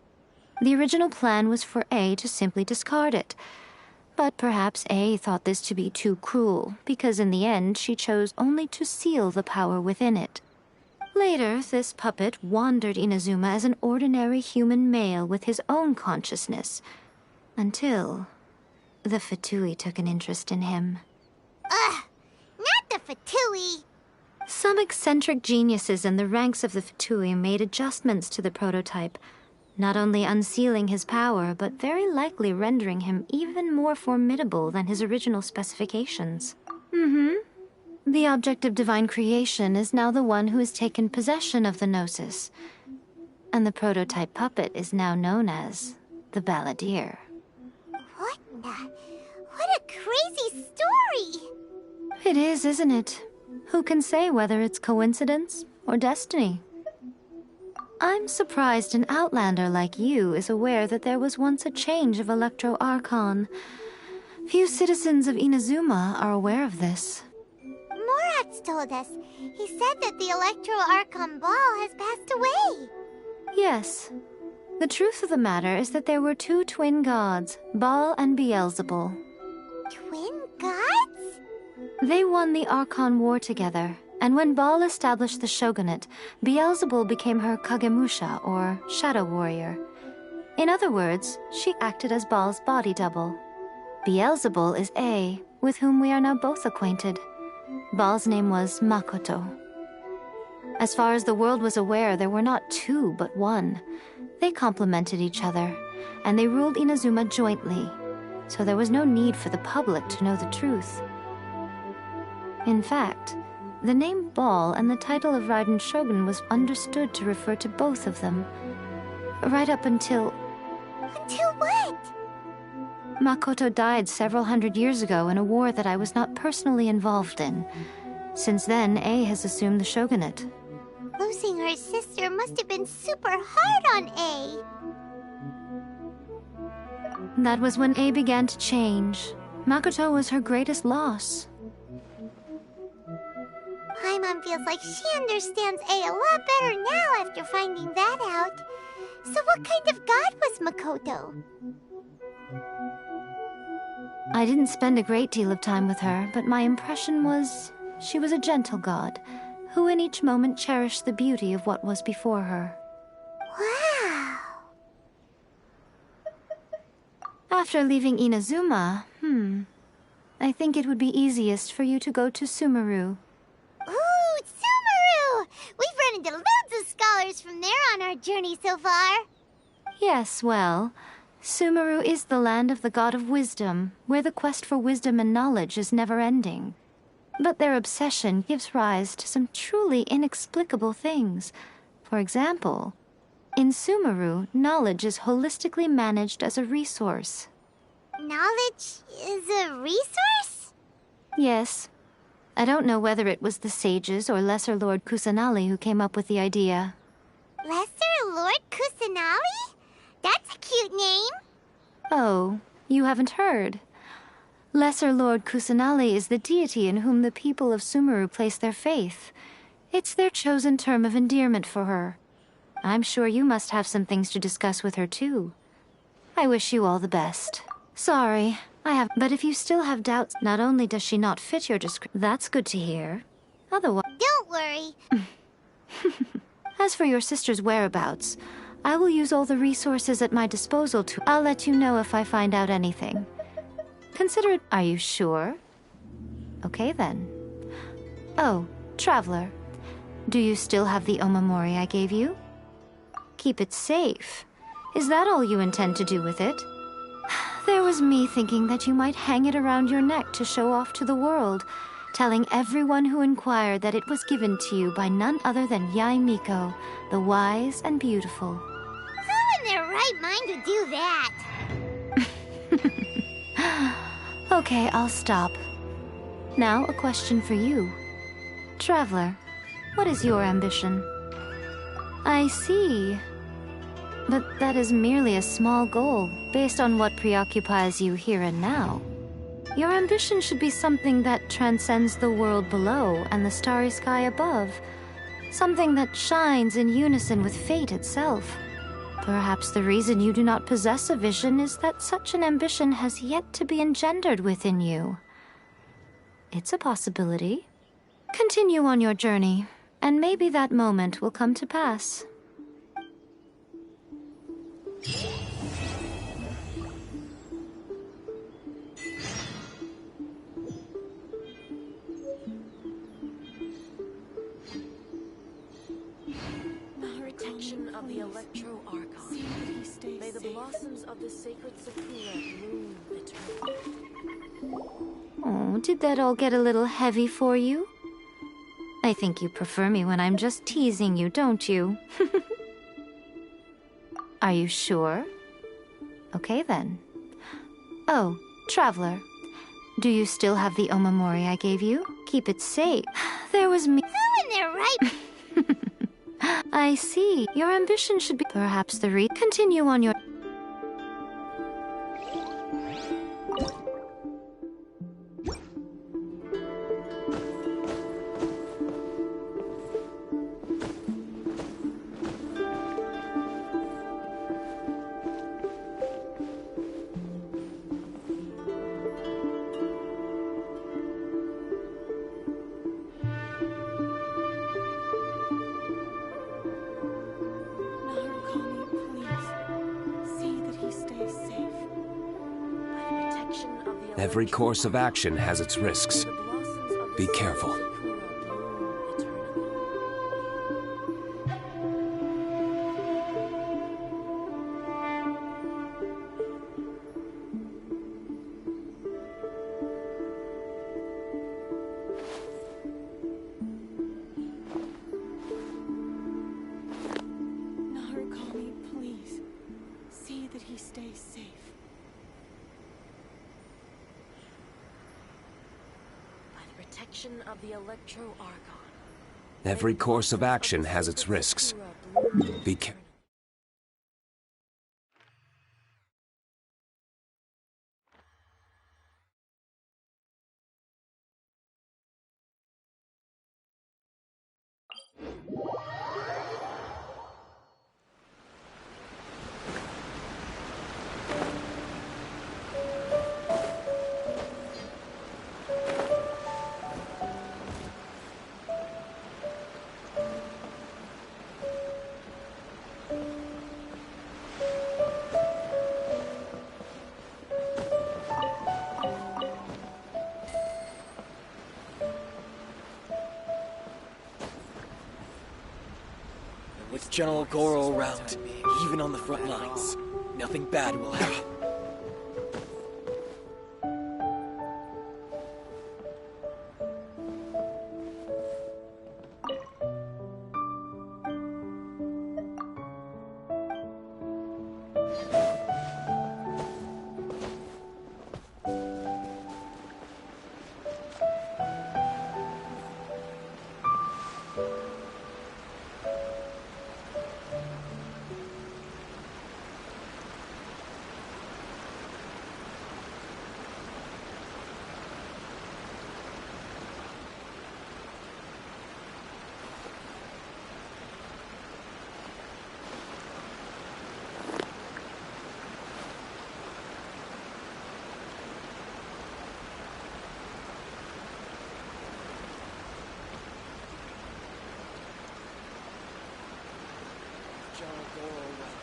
H: The original plan was for A to simply discard it. But perhaps A thought this to be too cruel, because in the end she chose only to seal the power within it. Later, this puppet wandered Inazuma as an ordinary human male with his own consciousness, until the Fatui took an interest in him.
B: Ugh! Not the Fatui!
H: Some eccentric geniuses in the ranks of the Fatui made adjustments to the prototype, not only unsealing his power, but very likely rendering him even more formidable than his original specifications. The object of divine creation is now the one who has taken possession of the Gnosis, and the prototype puppet is now known as the Balladeer.
B: What a crazy story!
H: It is, isn't it? Who can say whether it's coincidence or destiny? I'm surprised an outlander like you is aware that there was once a change of Electro Archon. Few citizens of Inazuma are aware of this.
B: Morat's told us. He said that the Electro Archon Ball has passed away.
H: Yes. The truth of the matter is that there were 2 twin gods, Baal and Beelzebul.
B: Twin gods?
H: They won the Archon War together, and when Baal established the shogunate, Beelzebul became her Kagemusha, or shadow warrior. In other words, she acted as Baal's body double. Beelzebul is A, with whom we are now both acquainted. Baal's name was Makoto. As far as the world was aware, there were not 2, but 1. They complemented each other, and they ruled Inazuma jointly, so there was no need for the public to know the truth. In fact, the name Baal and the title of Raiden Shogun was understood to refer to both of them. Right up until...
B: Until what?
H: Makoto died several hundred years ago in a war that I was not personally involved in. Since then, A has assumed the shogunate.
B: Losing her sister must have been super hard on A.
H: That was when A began to change. Makoto was her greatest loss.
B: Paimon feels like she understands A lot better now after finding that out. So what kind of god was Makoto?
H: I didn't spend a great deal of time with her, but my impression was she was a gentle god, who in each moment cherished the beauty of what was before her.
B: Wow!
H: After leaving Inazuma, I think it would be easiest for you to go to Sumeru.
B: Ooh, Sumeru! We've run into loads of scholars from there on our journey so far.
H: Yes, well, Sumeru is the land of the god of wisdom, where the quest for wisdom and knowledge is never-ending. But their obsession gives rise to some truly inexplicable things. For example, in Sumeru, knowledge is holistically managed as a resource.
B: Knowledge is a resource?
H: Yes. I don't know whether it was the sages or Lesser Lord Kusanali who came up with the idea.
B: Lesser Lord Kusanali? That's a cute name.
H: Oh, you haven't heard. Lesser Lord Kusanali is the deity in whom the people of Sumeru place their faith. It's their chosen term of endearment for her. I'm sure you must have some things to discuss with her too. I wish you all the best. Sorry, but if you still have doubts, not only does she not fit your description, that's good to hear. Otherwise...
B: Don't worry.
H: As for your sister's whereabouts, I will use all the resources at my disposal to... I'll let you know if I find out anything. Consider it... Are you sure? Okay, then. Oh, Traveler. Do you still have the omamori I gave you? Keep it safe. Is that all you intend to do with it? There was me thinking that you might hang it around your neck to show off to the world, telling everyone who inquired that it was given to you by none other than Yae Miko, the wise and beautiful.
E: Who in their right mind would do that?
H: Okay, I'll stop. Now, a question for you. Traveler, what is your ambition? I see. But that is merely a small goal, based on what preoccupies you here and now. Your ambition should be something that transcends the world below and the starry sky above. Something that shines in unison with fate itself. Perhaps the reason you do not possess a vision is that such an ambition has yet to be engendered within you. It's a possibility. Continue on your journey, and maybe that moment will come to pass.
N: Protection of the Electro Archon. May the blossoms of the sacred Sakura bloom eternally.
H: Oh, did that all get a little heavy for you? I think you prefer me when I'm just teasing you, don't you? Are you sure? Okay, then. Oh, Traveler. Do you still have the omamori I gave you? Keep it safe. There was me...
E: Who in their right...
H: I see. Your ambition should be... Perhaps the Continue on your...
P: Every course of action has its risks. Be careful.
N: Narukami, please. See that he stays safe. Protection of the Electro Archon.
P: Every course of action has its risks. Be careful.
Q: With General Goro around, even on the front lines, nothing bad will happen. General Goro around.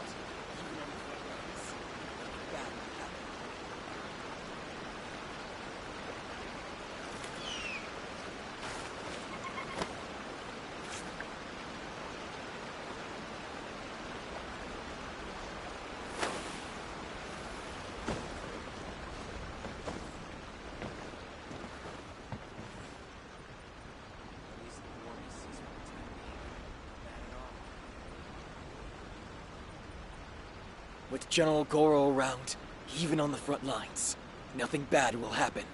Q: With General Goro around, even on the front lines, nothing bad will happen.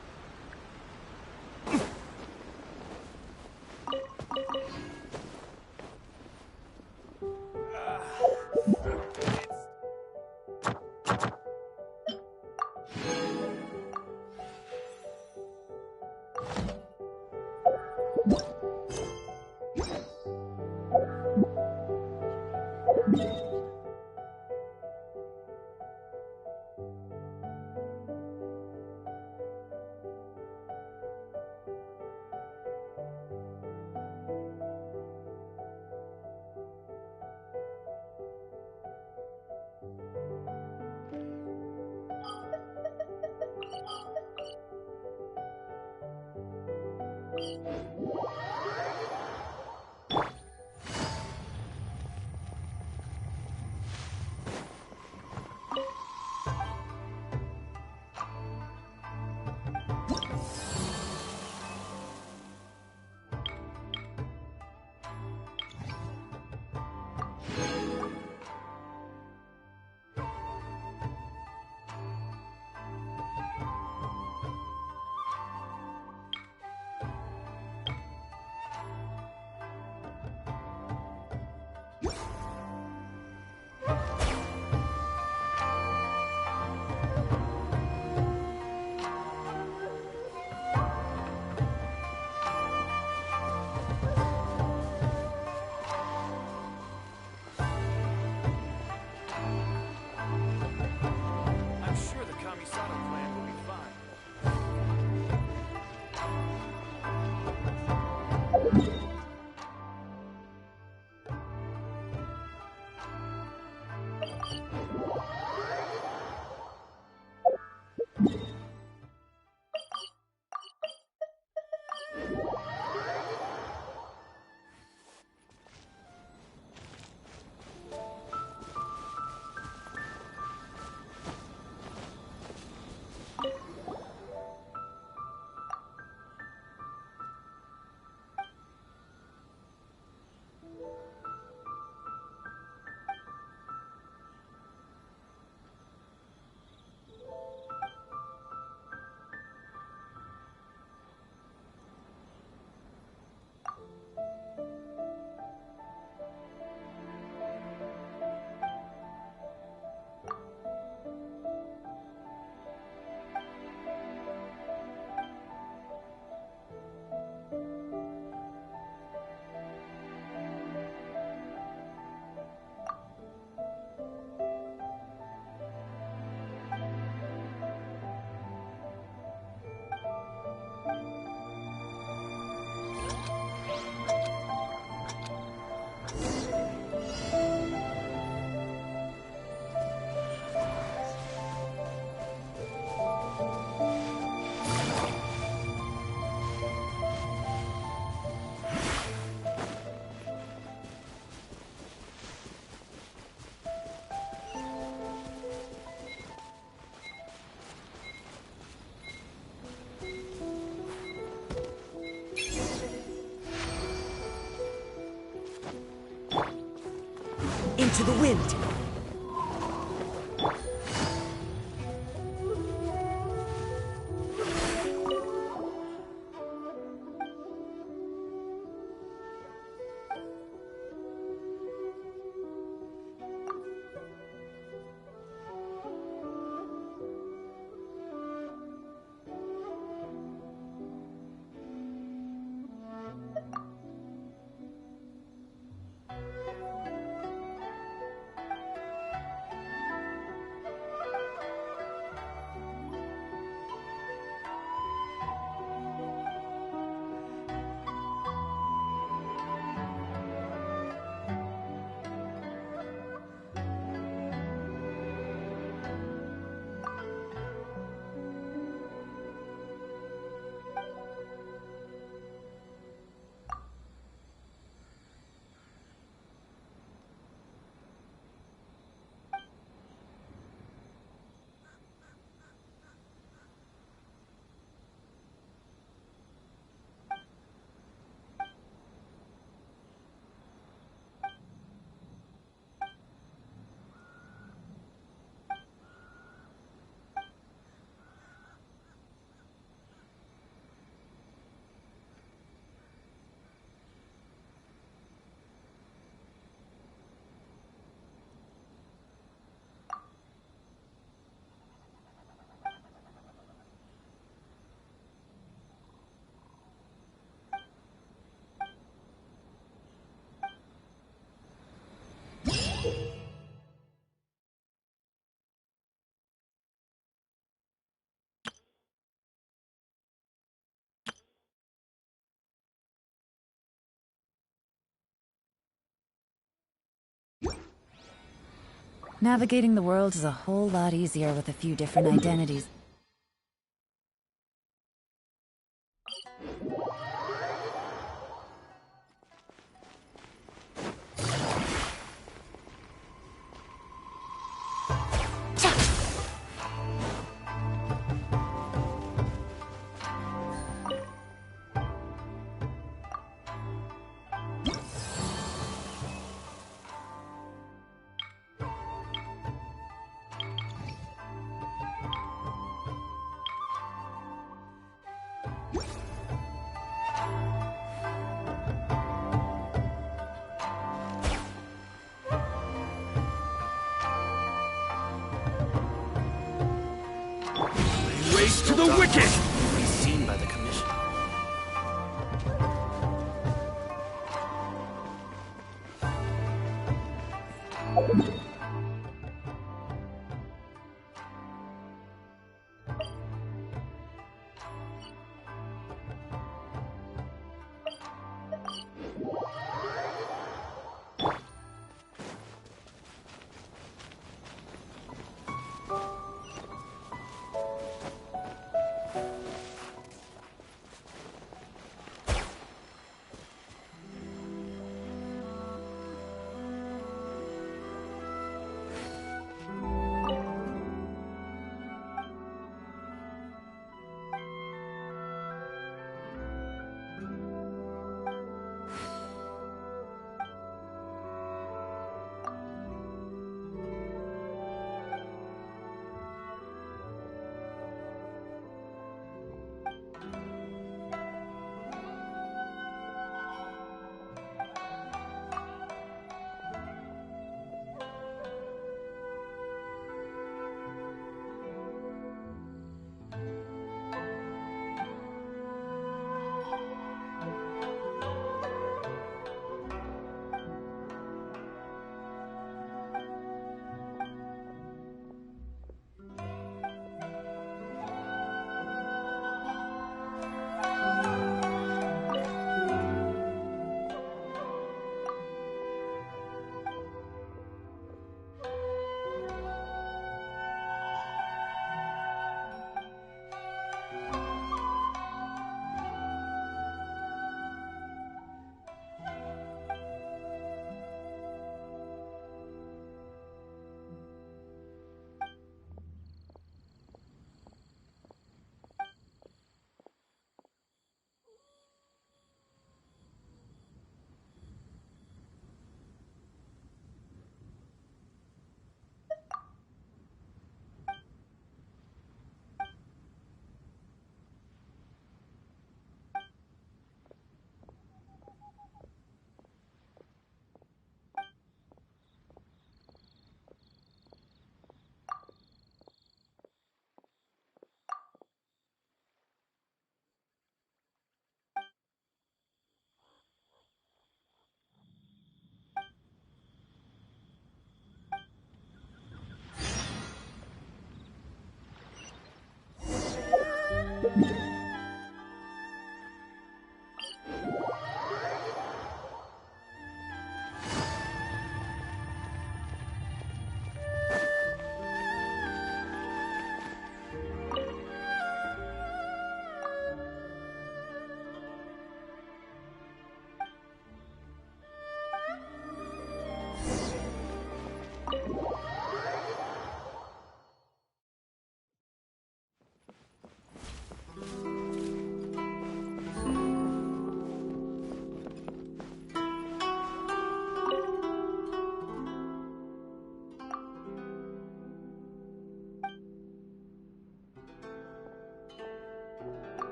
J: Into the wind!
R: Navigating the world is a whole lot easier with a few different identities.
F: Waste to the wicked!
Q: Seen by the Commission.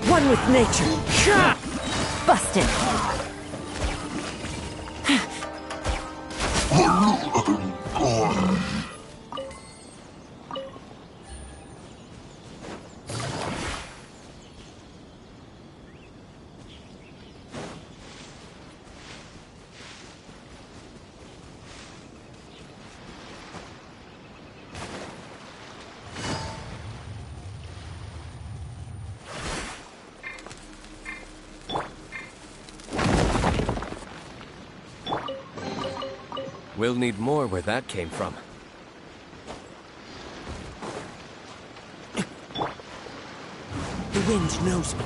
J: One with nature.
R: Busted.
P: We'll need more where that came from.
J: The wind knows me.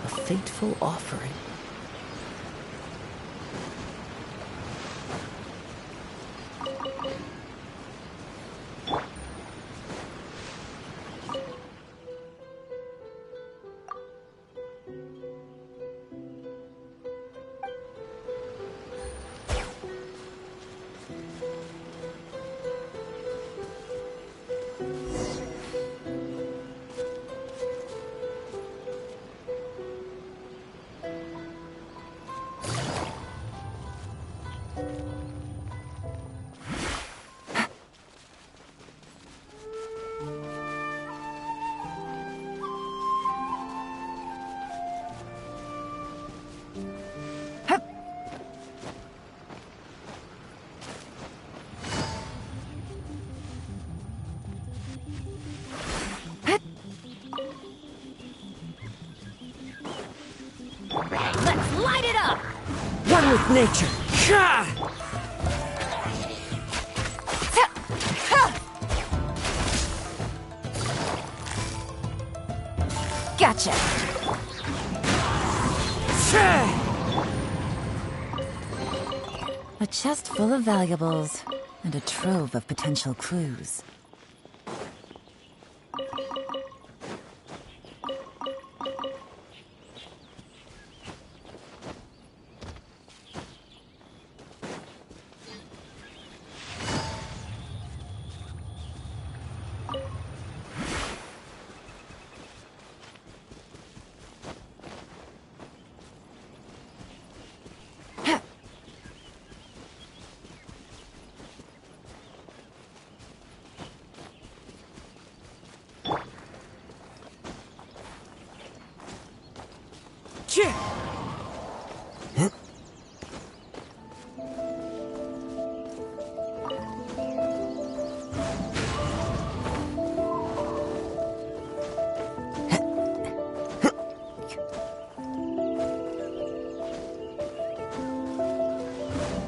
J: A fateful offering. with nature.
R: Gotcha. A chest full of valuables and a trove of potential clues.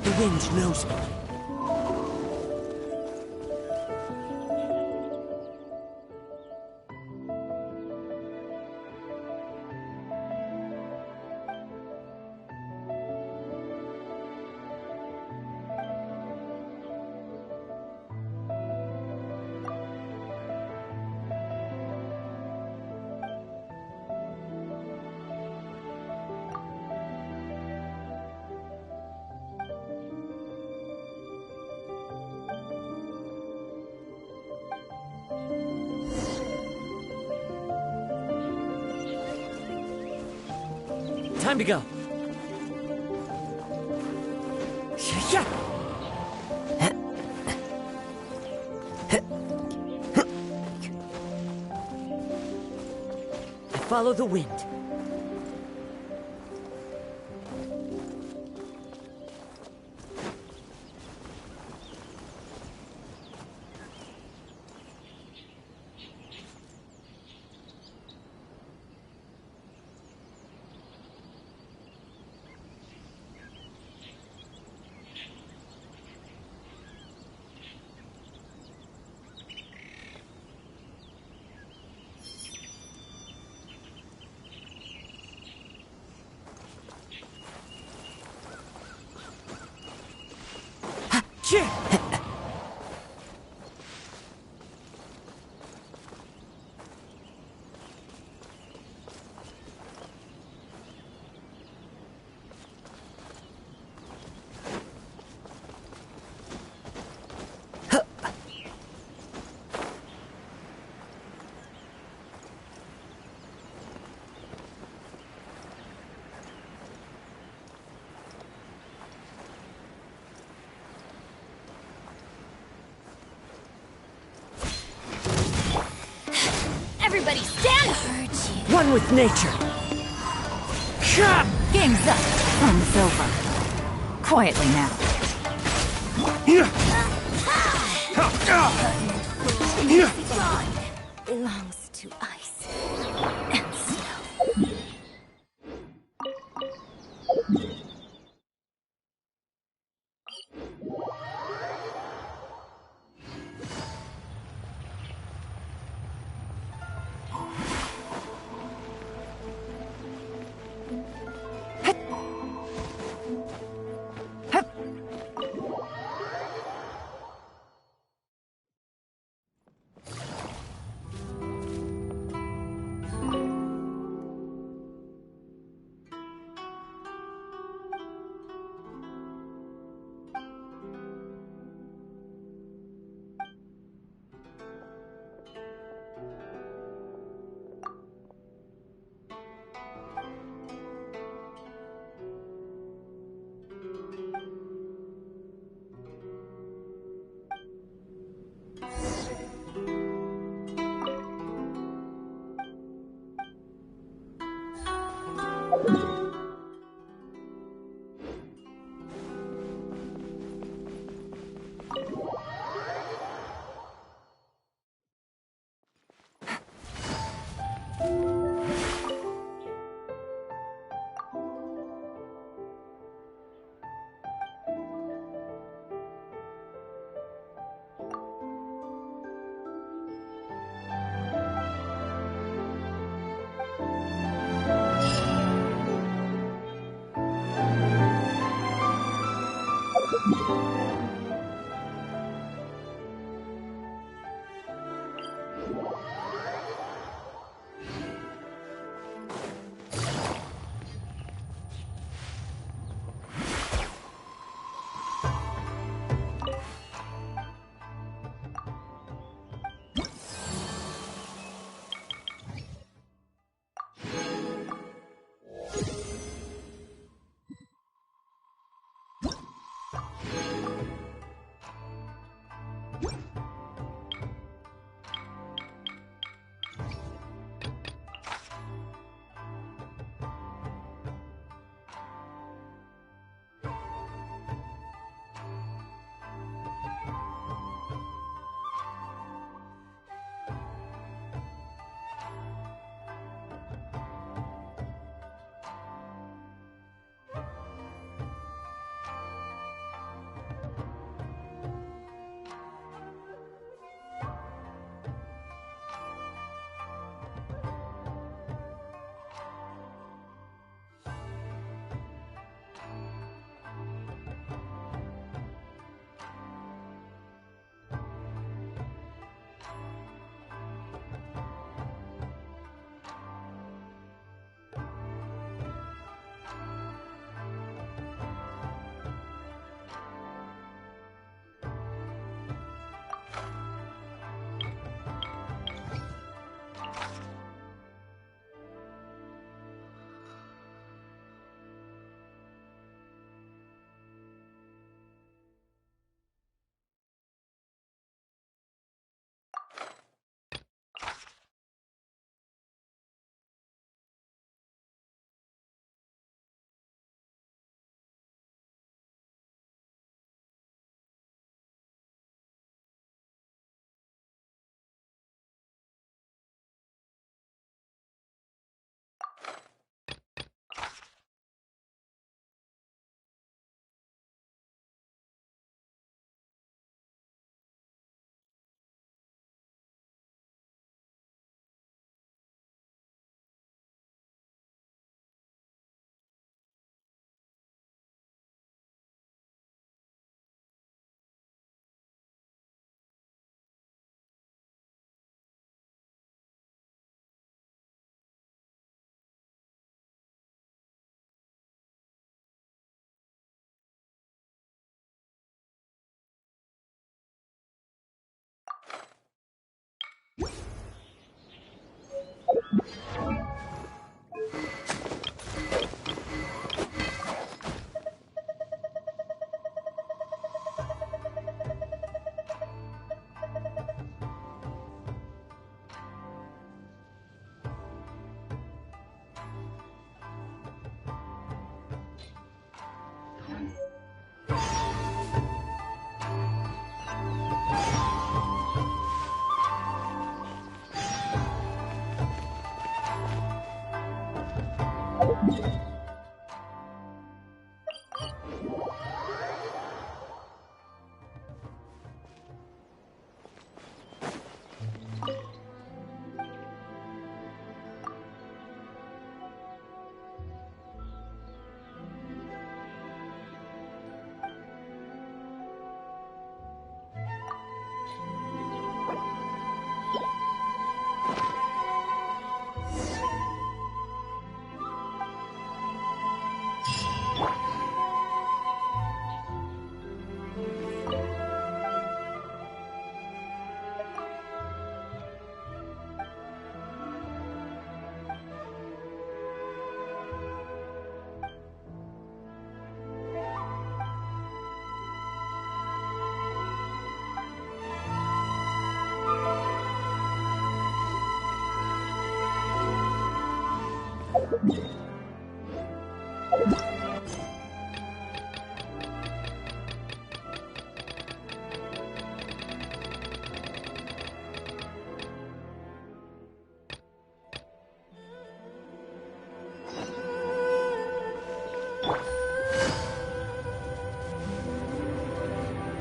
J: The wind knows me.
C: Time to go. I follow the wind.
E: Everybody stand!
J: One with nature.
R: Game's up. Fun's over. Quietly now. Belongs to ice and snow.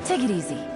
R: Take it easy.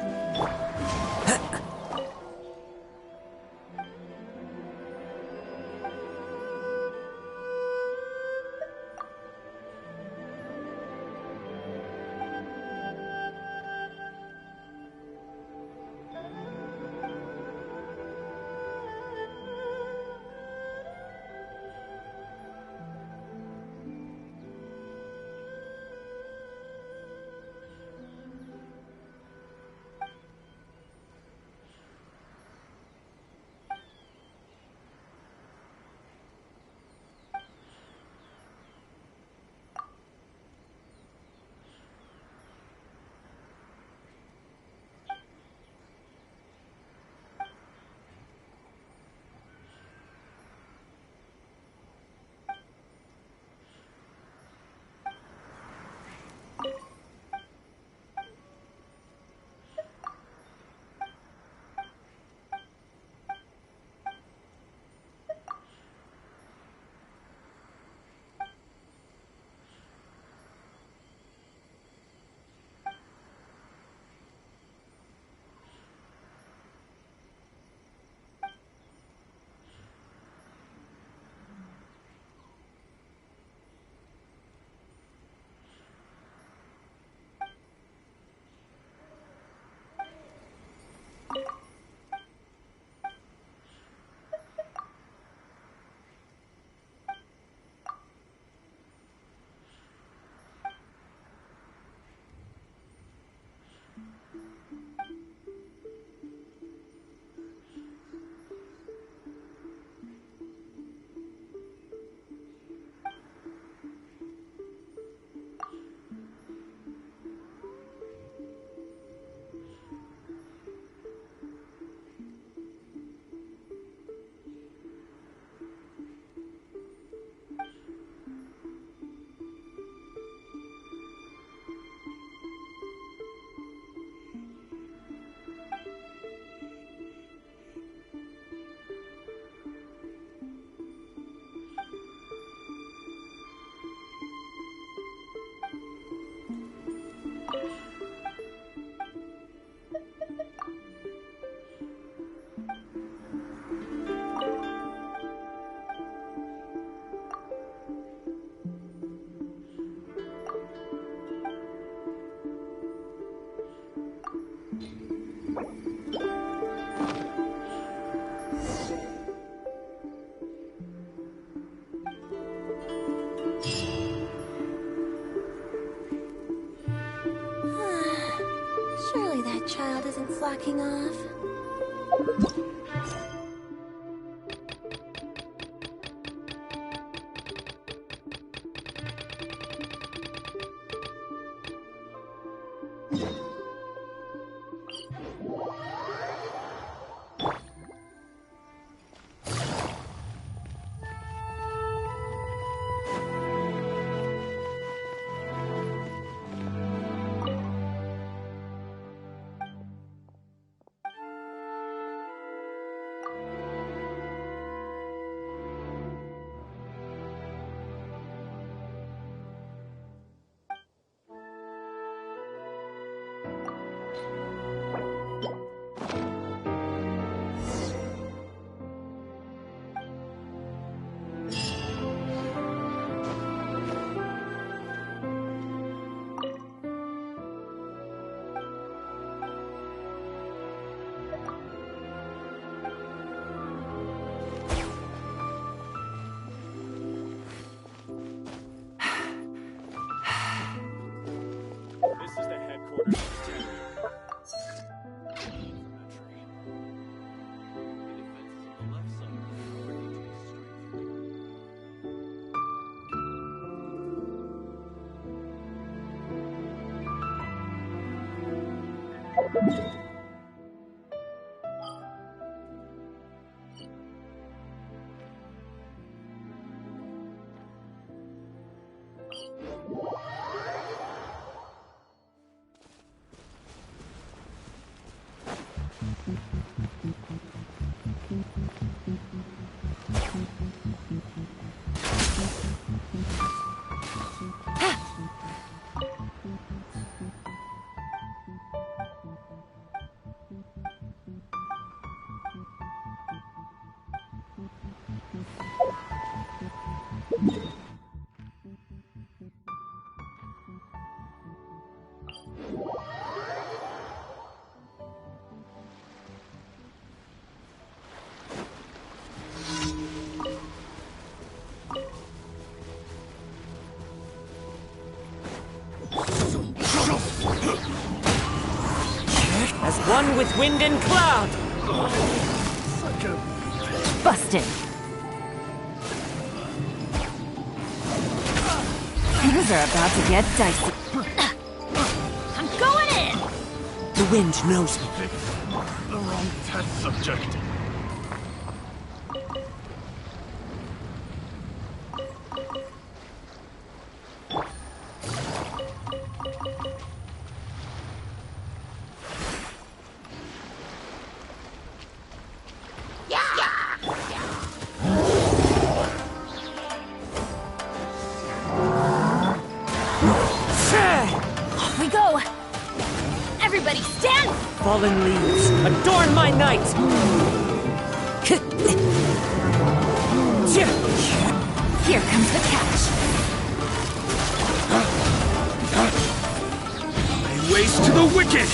N: child isn't slacking off.
F: This is the headquarters of the Tenryu.
C: As one with wind and cloud!
R: Busted! Things are about to get dicey.
E: I'm going in!
C: The wind knows me.
D: The wrong test subject.
E: Off we go! Everybody stand!
C: Fallen leaves, adorn my night!
R: Here comes the catch.
F: Lay waste to the wicked!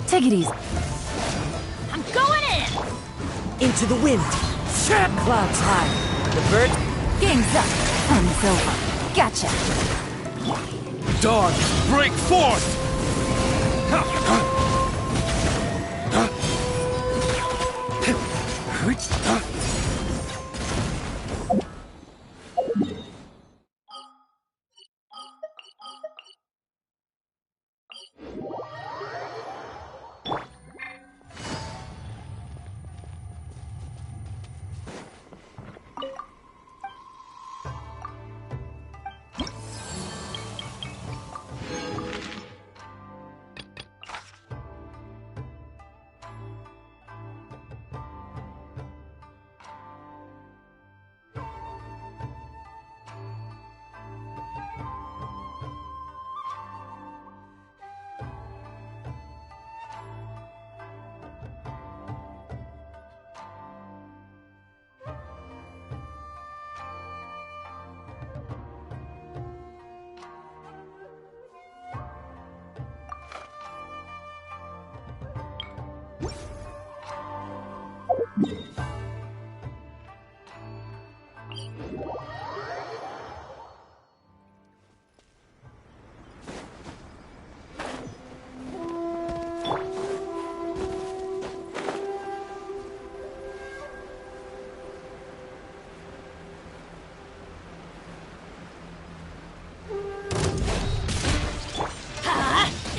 R: Take it easy.
E: I'm going in!
J: Into the wind. Clouds high. The bird.
R: Game's up. Fun's over. Gotcha.
F: Dawn, break forth!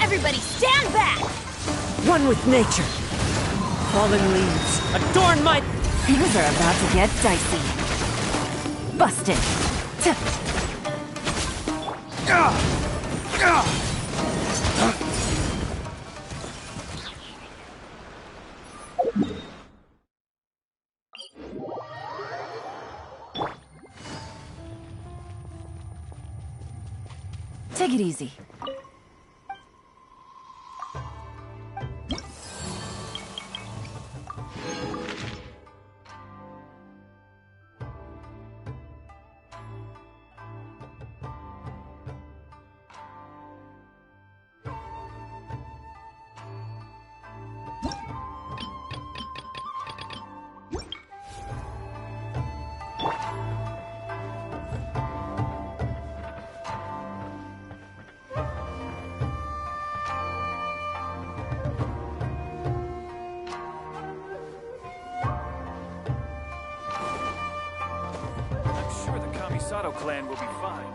E: Everybody stand back!
J: One with nature. Fallen leaves adorn my...
R: Things are about to get dicey. Busted. Take it easy.
Q: Sato clan will be fine.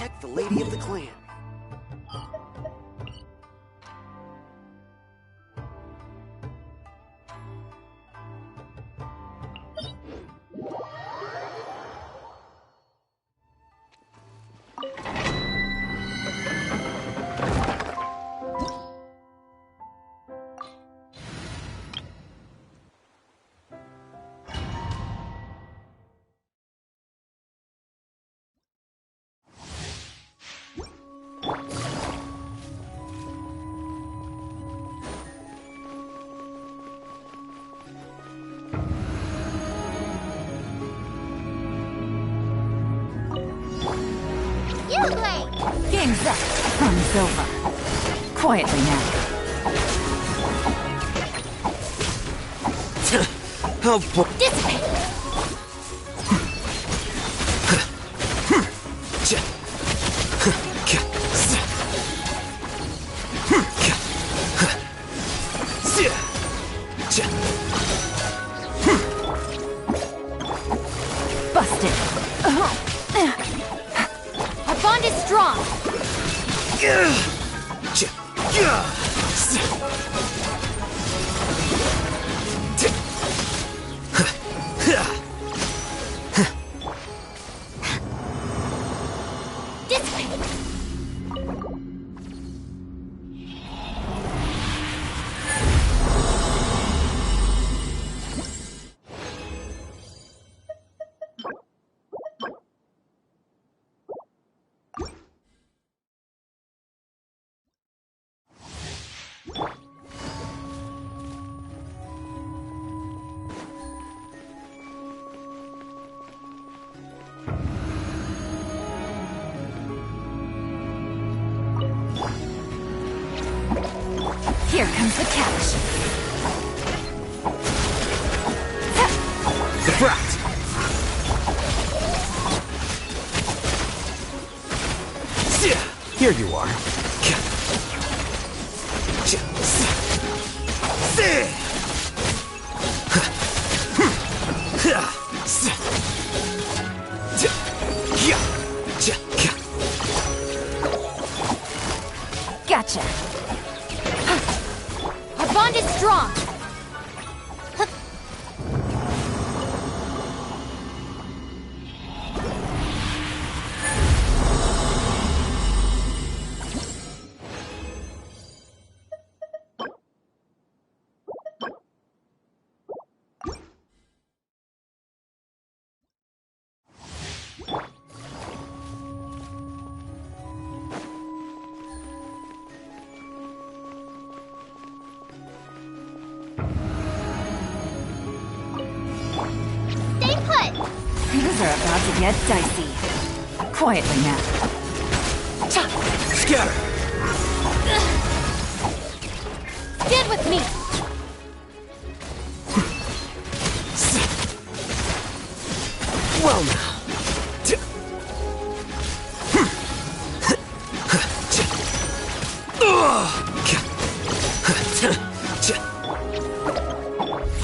S: protect the lady of the clan.
R: Game's up. Fun's over. Quietly now.
S: Oh boy.
E: Dissipate!
R: Busted.
E: Our bond is strong!
R: Here comes the catch.
S: The brat! Here you are.
R: Gotcha.
E: Our bond is strong!
R: Things are about to get dicey. Quietly now.
S: Scatter!
E: Stand with me!
S: Well now.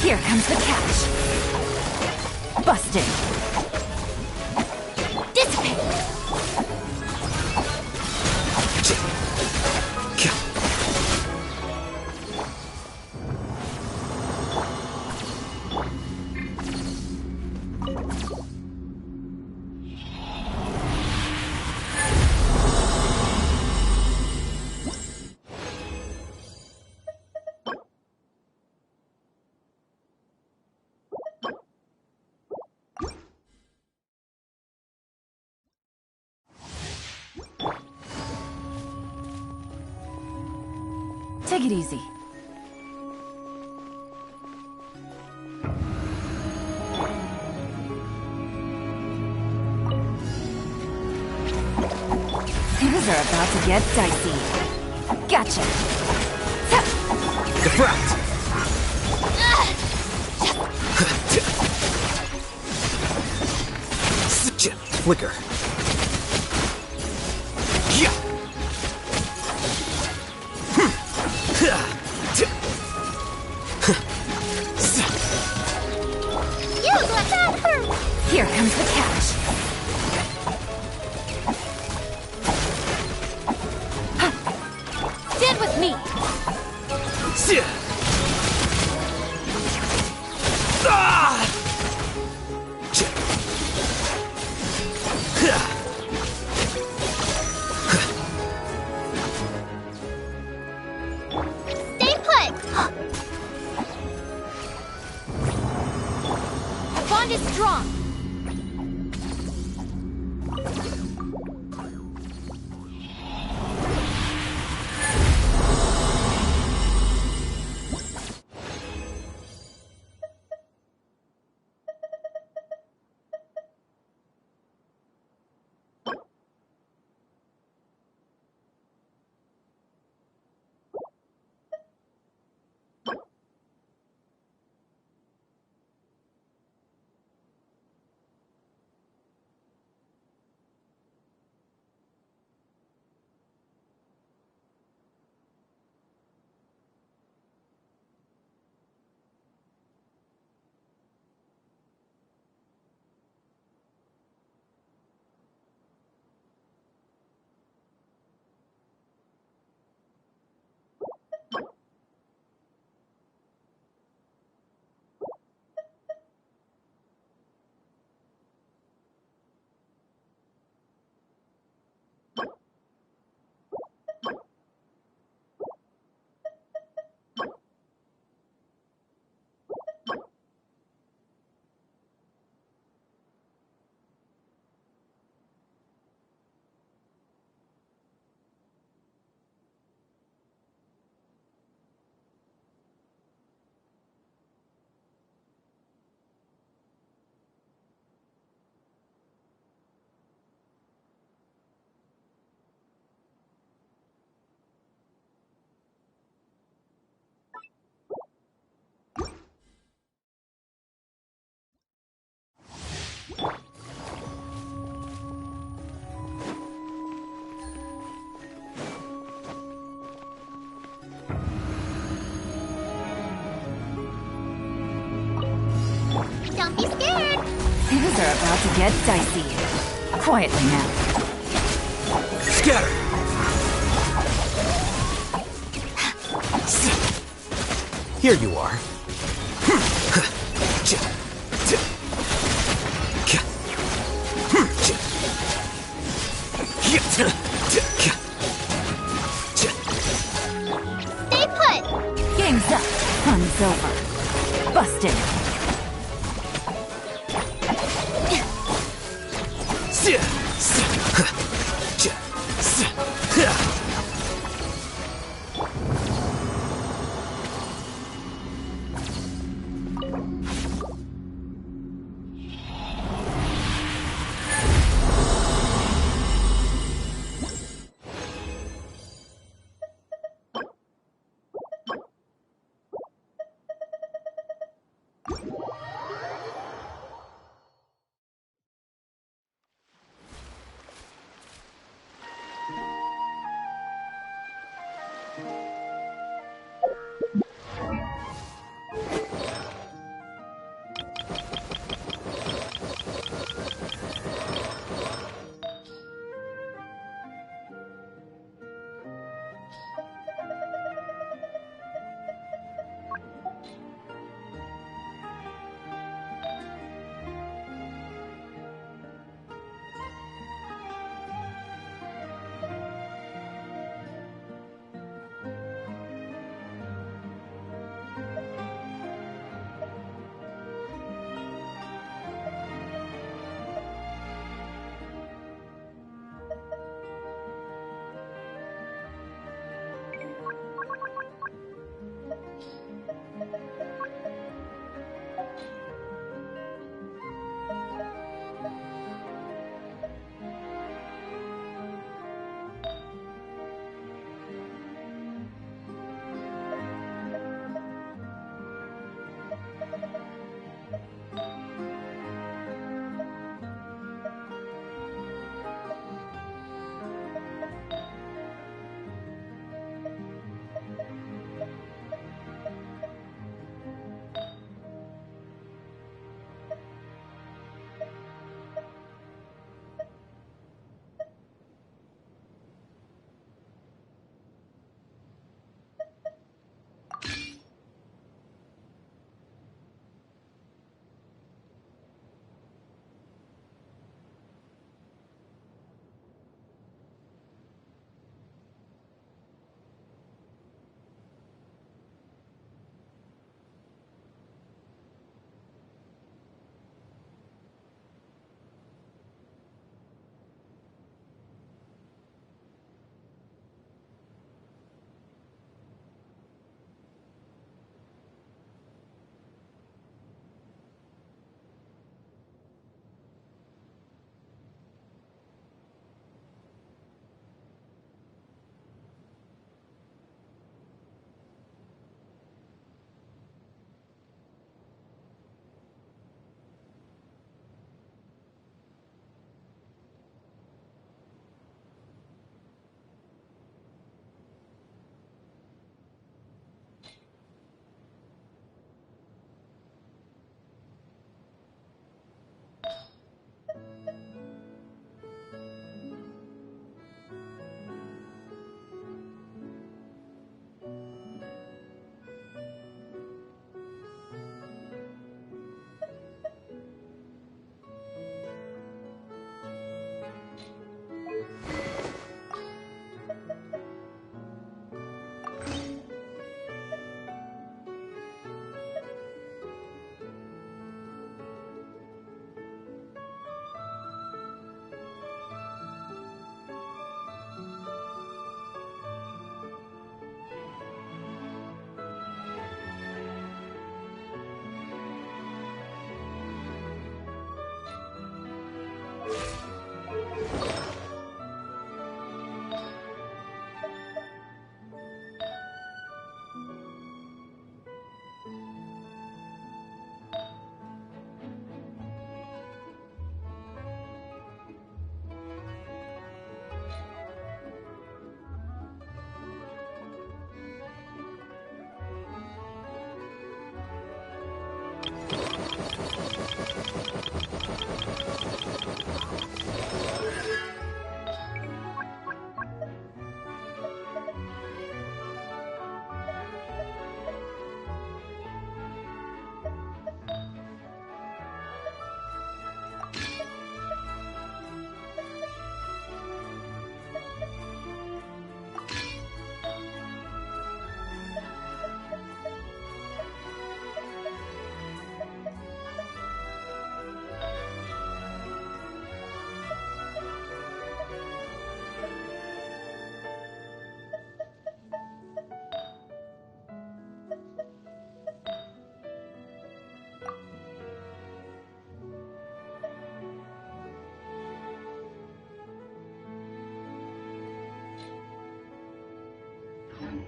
R: Here comes the catch. Busted.
E: Dissipate!
R: Take it easy. Things are about to get dicey. Gotcha.
S: The brat! Flicker.
E: You let that hurt!
R: Here comes the catch.
E: Stay put! The bond is strong. Don't be scared!
R: Things are about to get dicey. Quietly now.
S: Scatter! Here you are.
E: Stay put!
R: Game's up. Fun's over. Busted.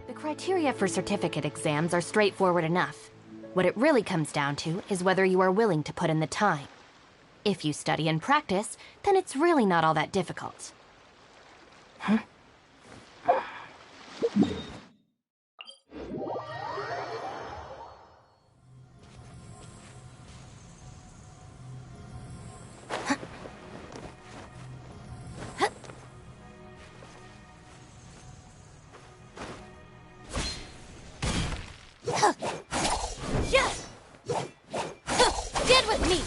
T: The criteria for certificate exams are straightforward enough. What it really comes down to is whether you are willing to put in the time. If you study and practice, then it's really not all that difficult. Huh?
E: Get with me!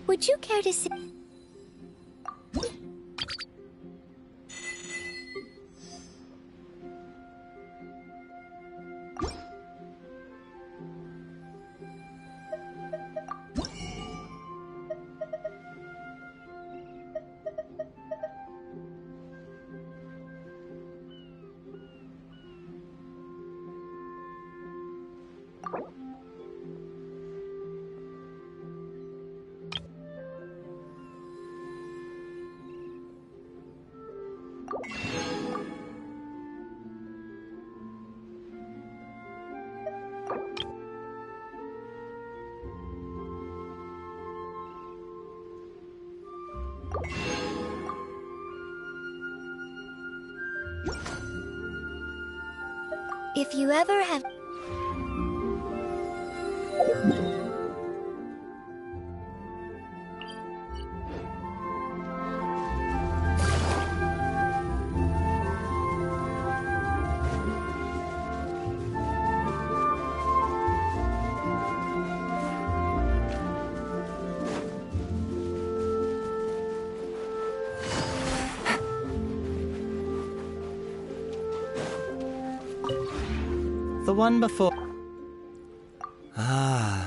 B: Would you care to see?
E: If you ever have...
U: The one before... Ah...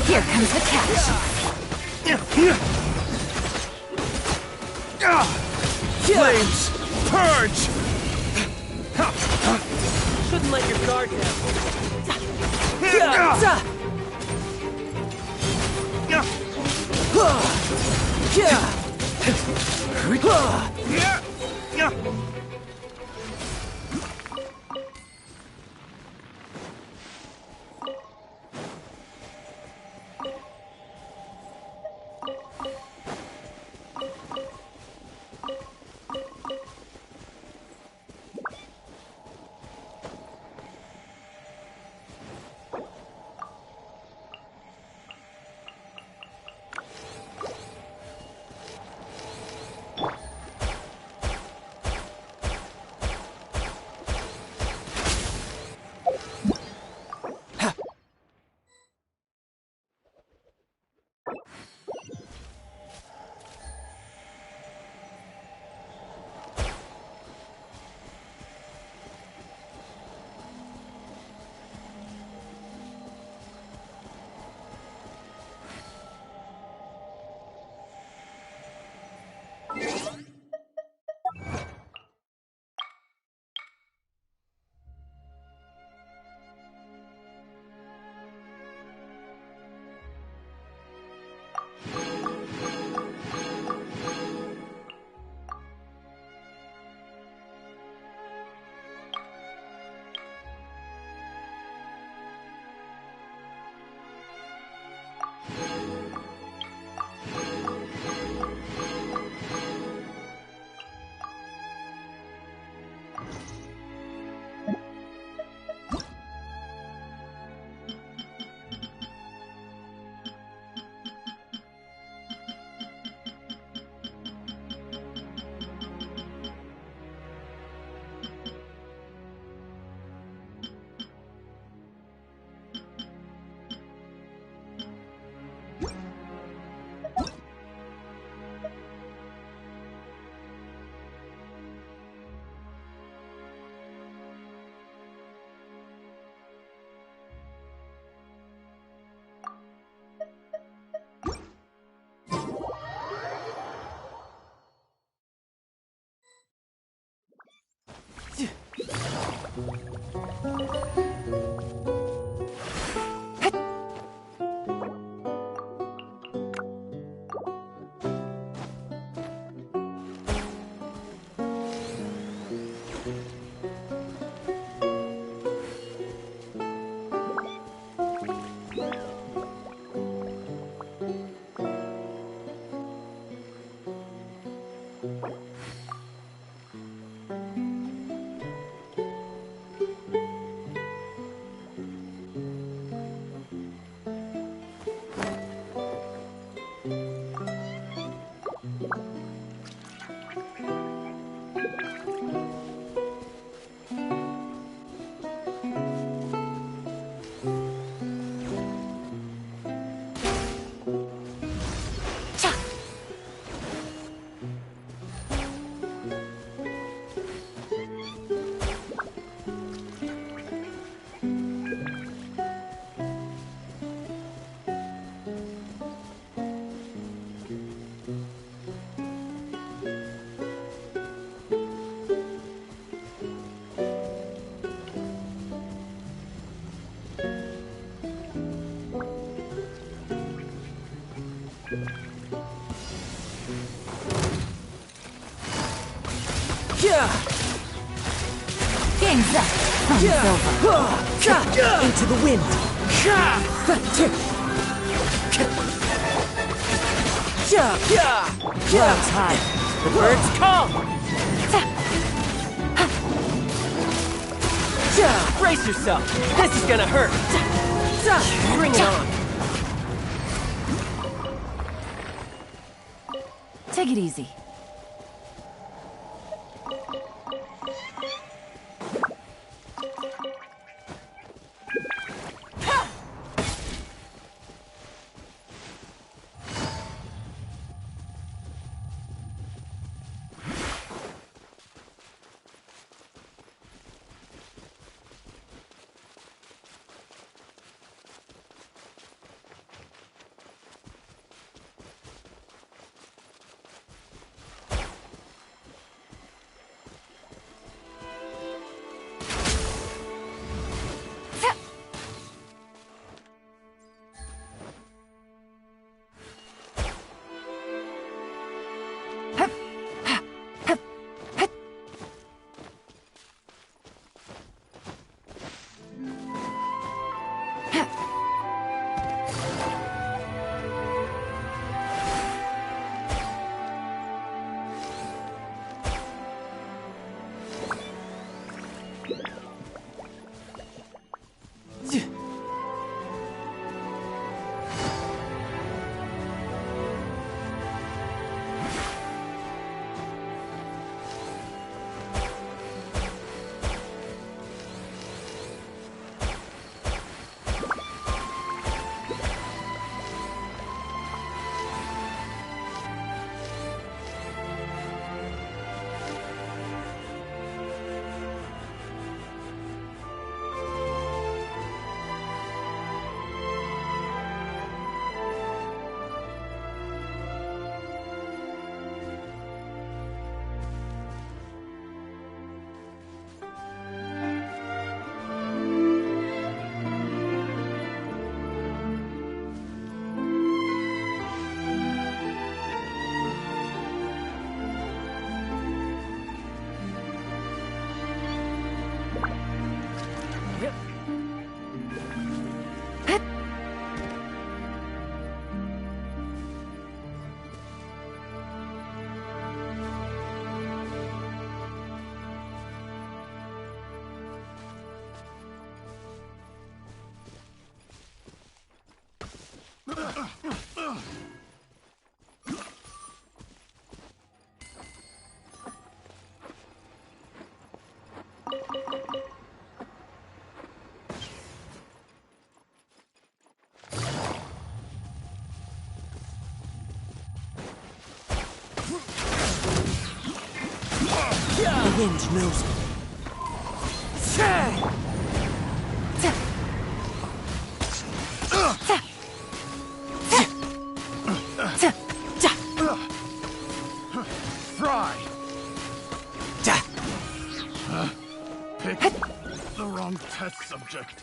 G: Here comes the catch.
F: Flames! Purge!
C: Shouldn't let your guard down.
R: Game's up. Fun's over.
Q: Into the wind.
C: Clouds high. The birds come. Brace yourself. This is gonna hurt. Bring it on.
R: Take it easy.
Q: The wind knows me.
D: Fry! Pick Wrong test subject.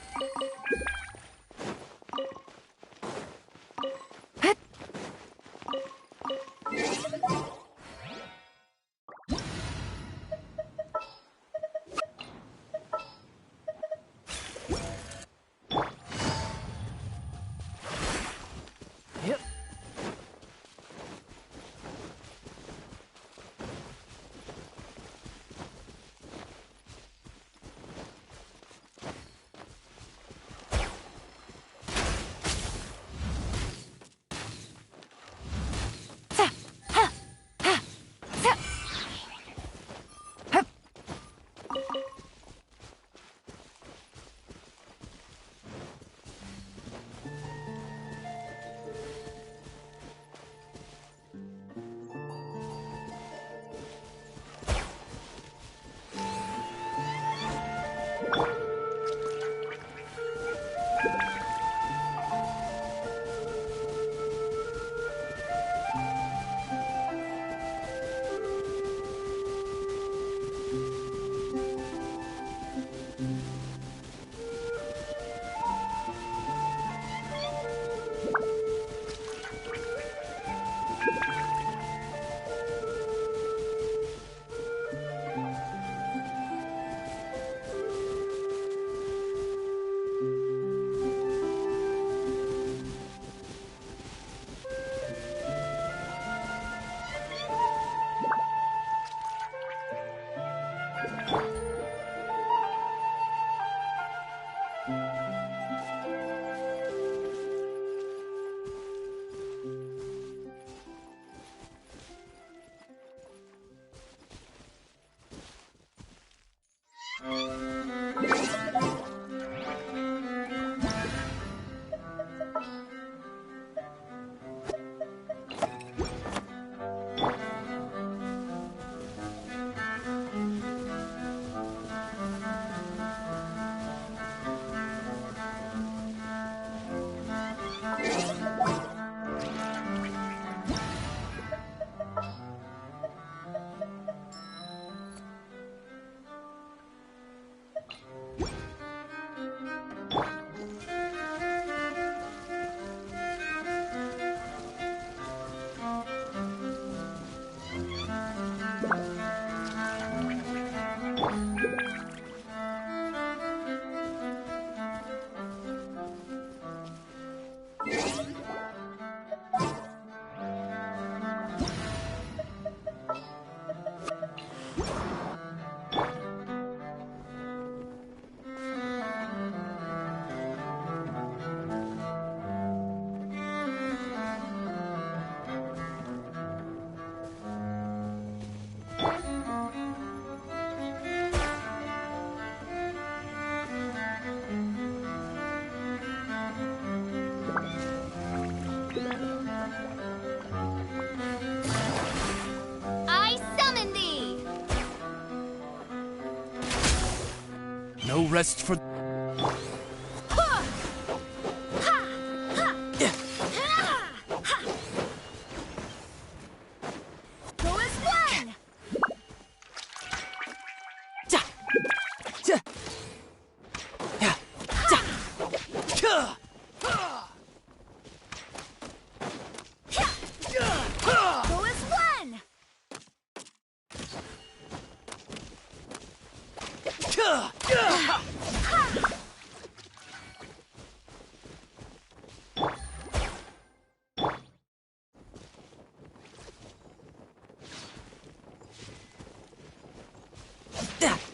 F: No rest for...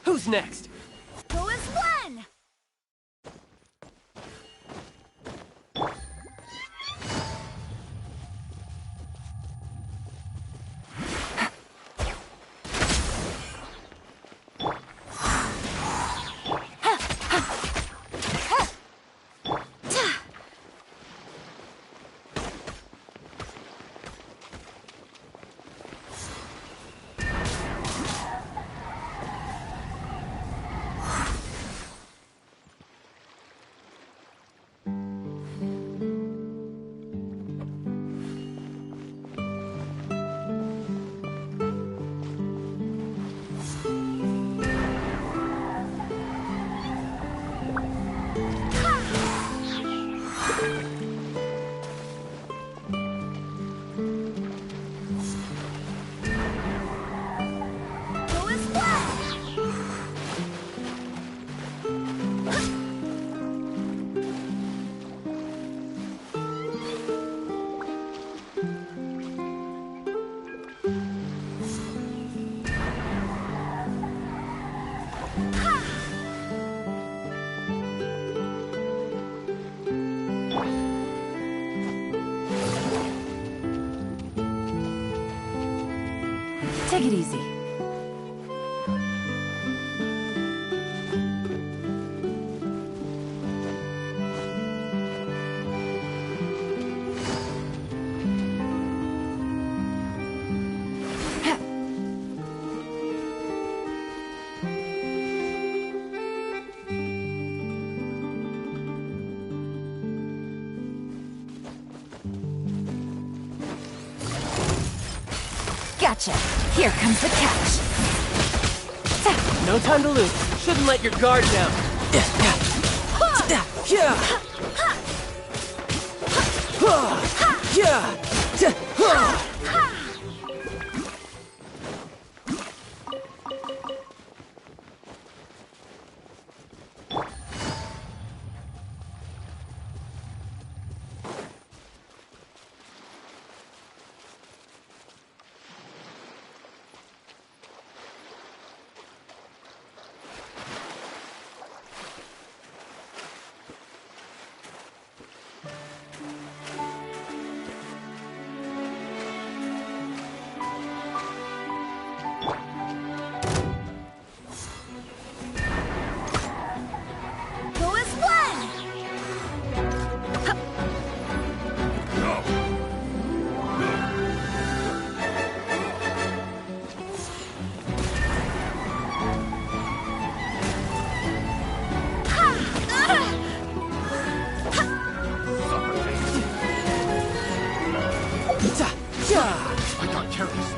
Q: Who's next?
E: Go as one!
G: Take it easy. Gotcha. Here comes the catch.
A: No time to lose. Shouldn't let your guard down.
F: I got careless.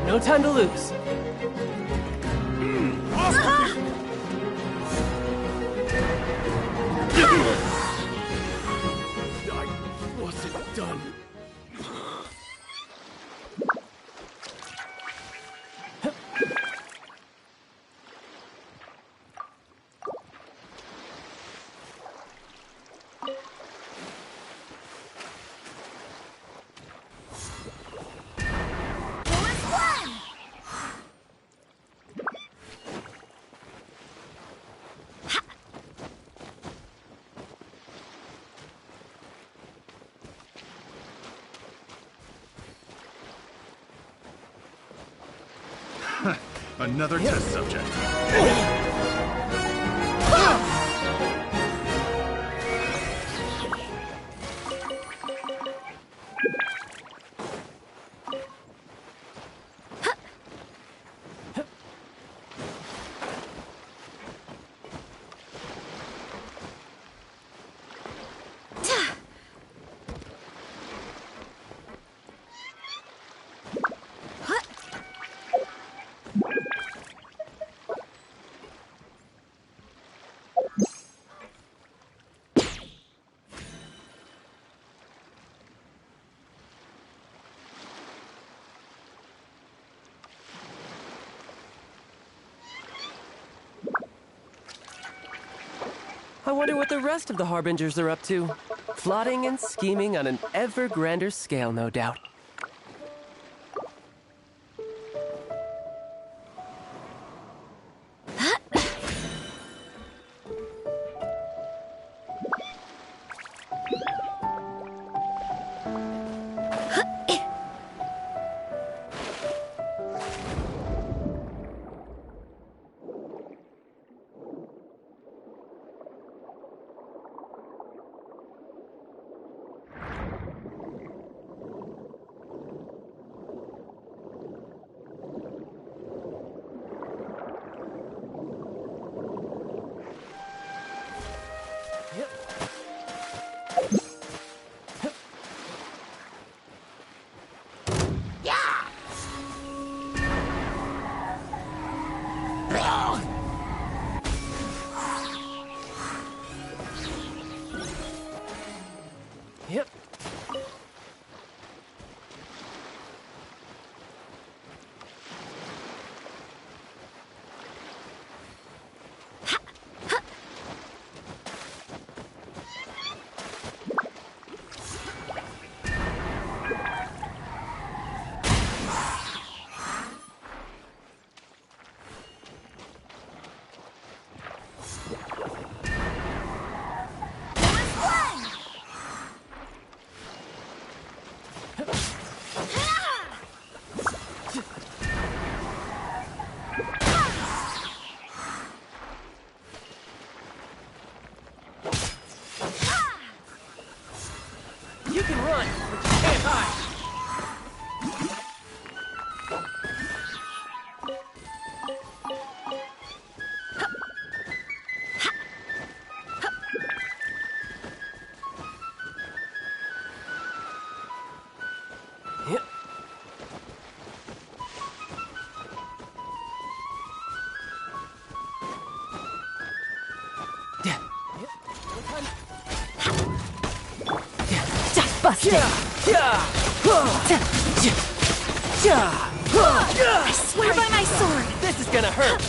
A: No time to lose.
F: I wasn't done. Another test subject.
A: I wonder what the rest of the Harbingers are up to. Plotting and scheming on an ever grander scale, no doubt.
F: Stand high!
G: Busted! I swear by my sword!
A: This is gonna hurt!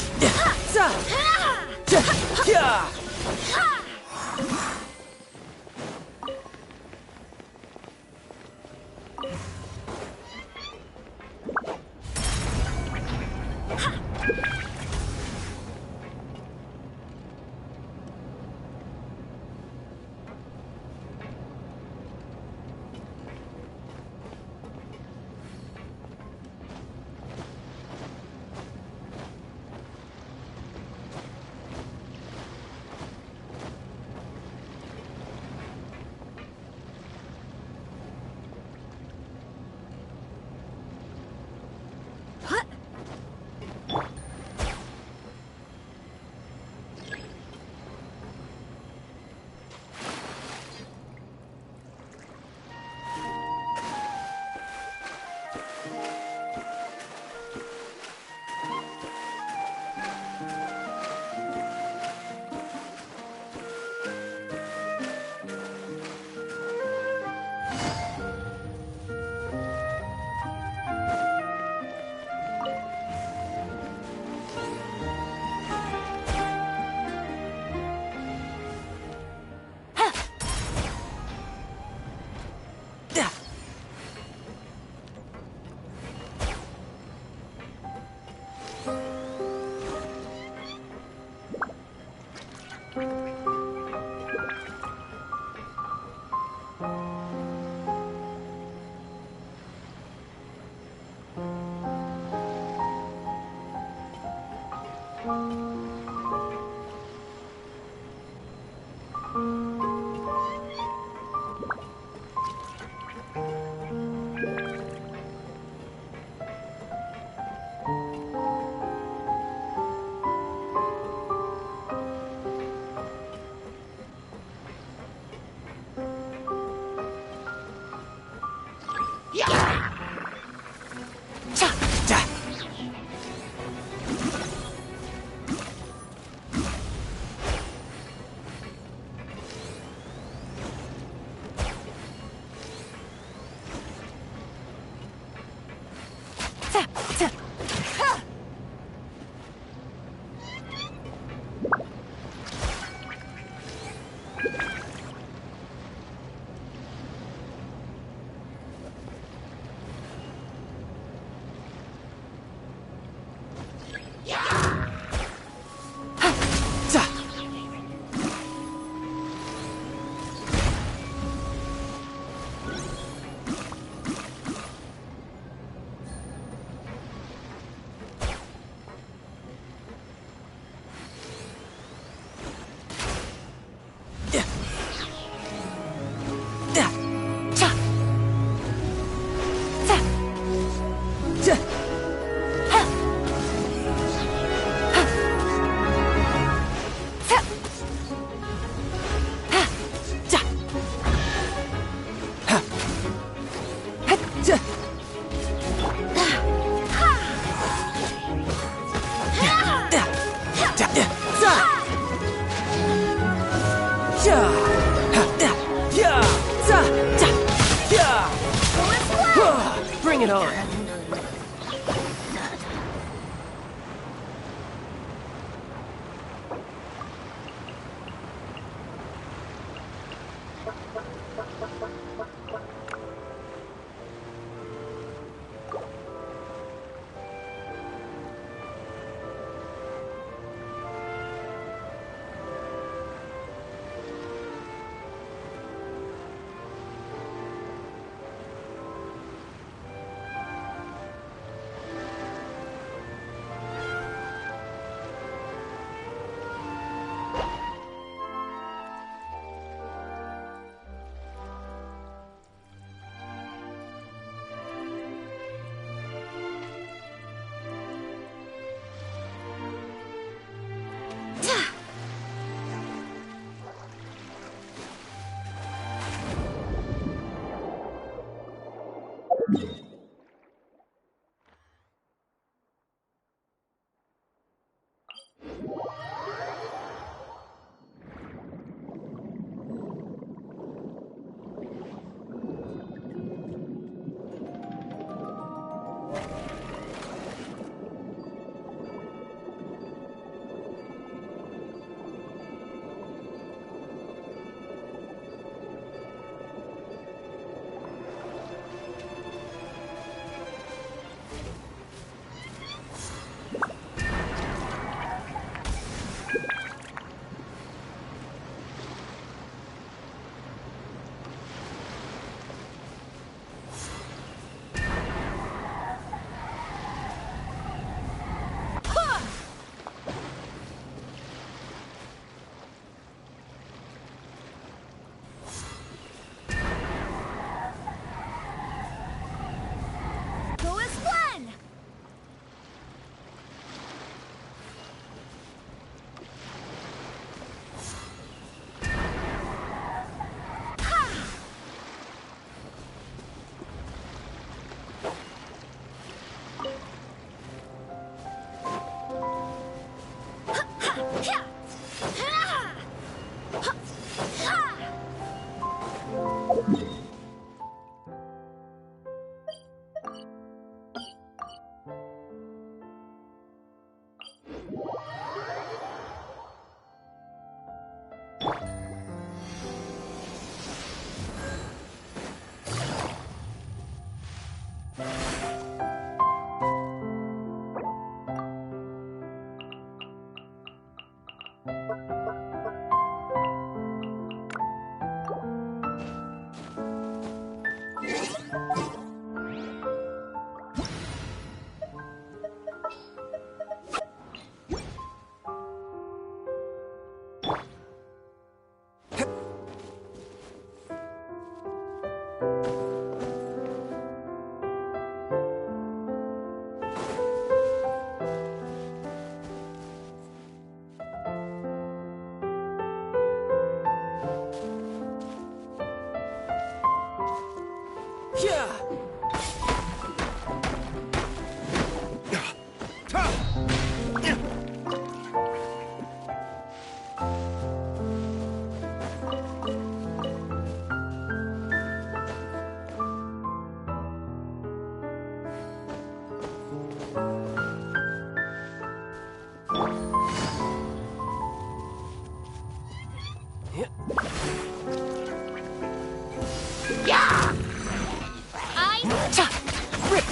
A: Bring it on!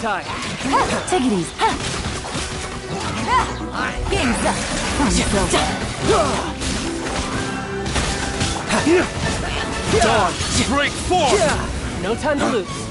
A: Time.
R: Take it easy. Game's up.
F: Dawn, break forth!
A: No time to lose.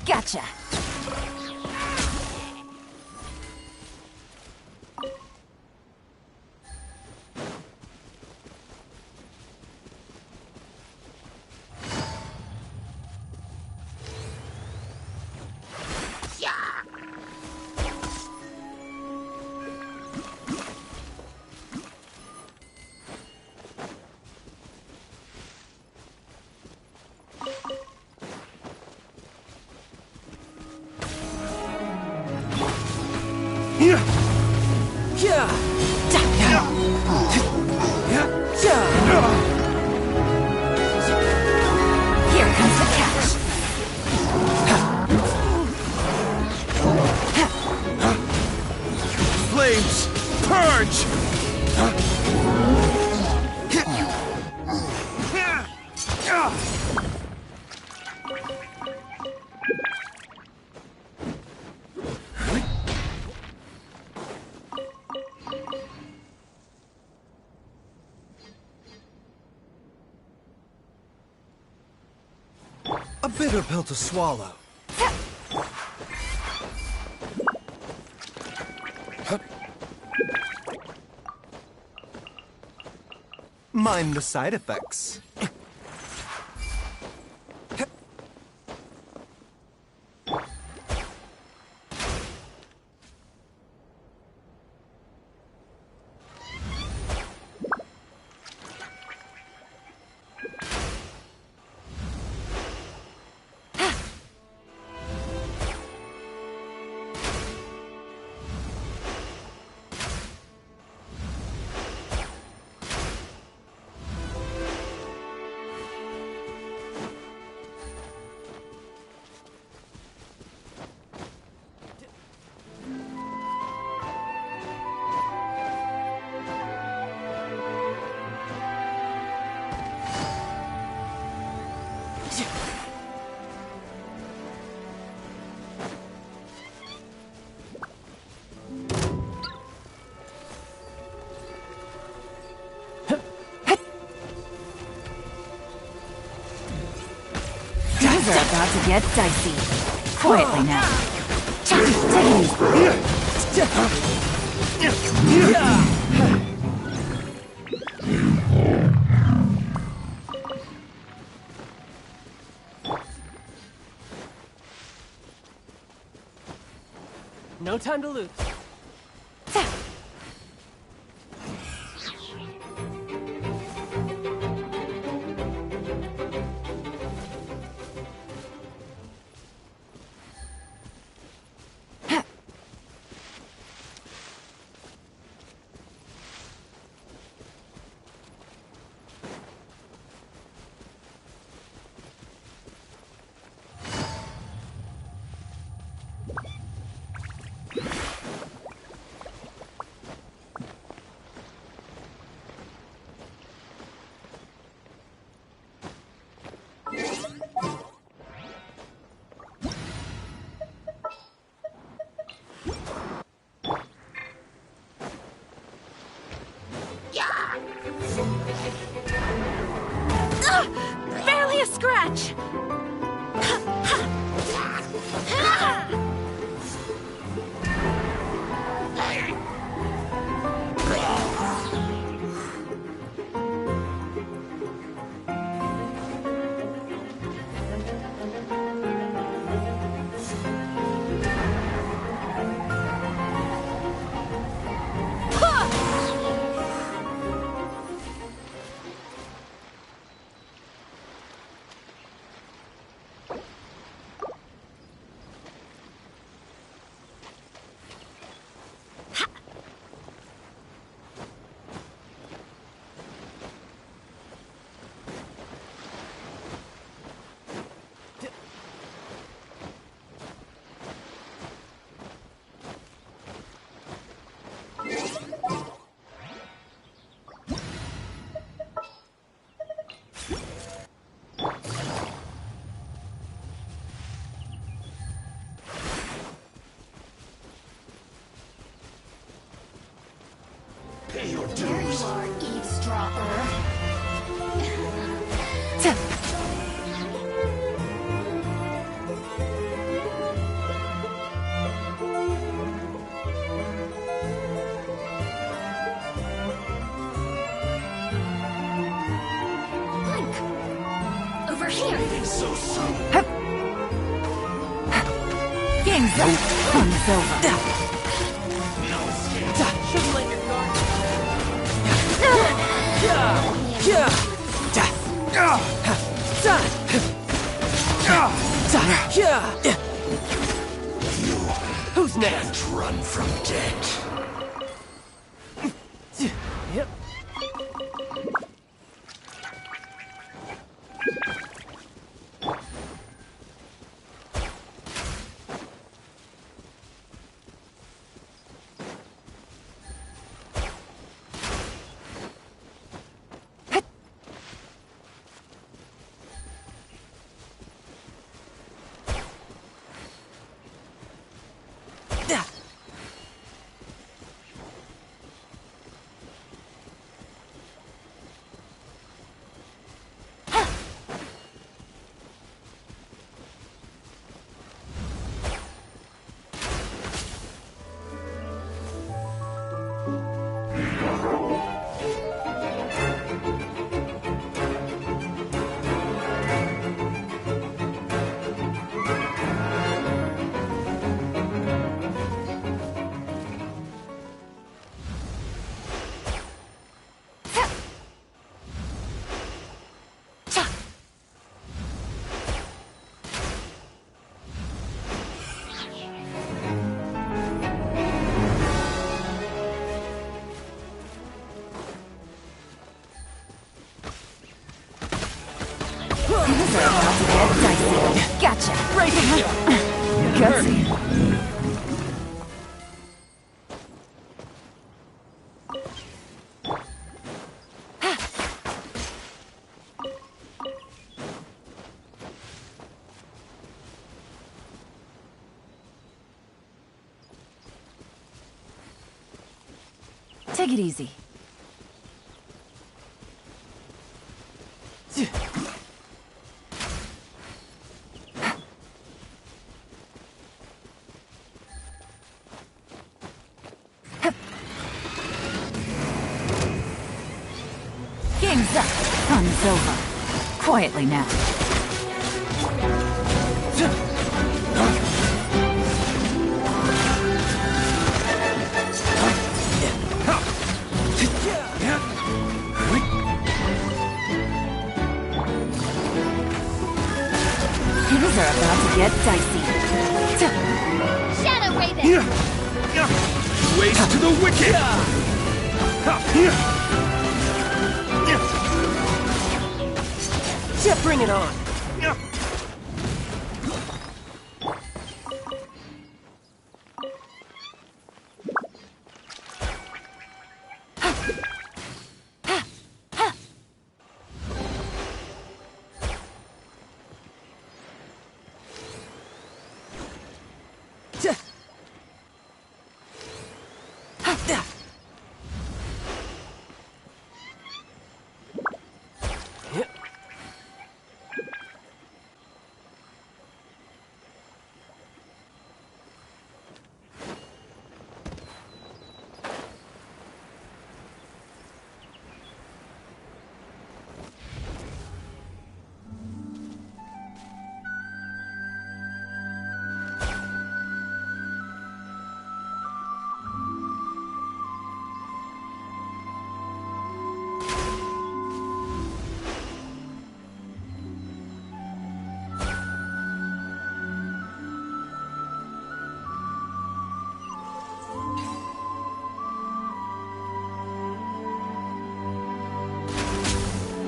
G: Gotcha. Here comes the catch.
F: Flames, purge!
S: A bitter pill to swallow. Mind the side effects.
G: Things are about to get dicey. Quietly now. Take
A: No time to lose.
E: There you are, eavesdropper. Blink! Over here!
Q: So soon.
R: Game's up. Fun's over.
A: Shouldn't let your guard. Who's next?
Q: Can't run from death.
A: Yep.
R: Things are about to get dicey. Gotcha. Raiden. Gutsy. Take it easy. Game's up. Fun's over. Quietly now. Things are about to get dicey.
E: Shadow Raven!
F: Waste to the wicked!
A: Yeah, bring it on.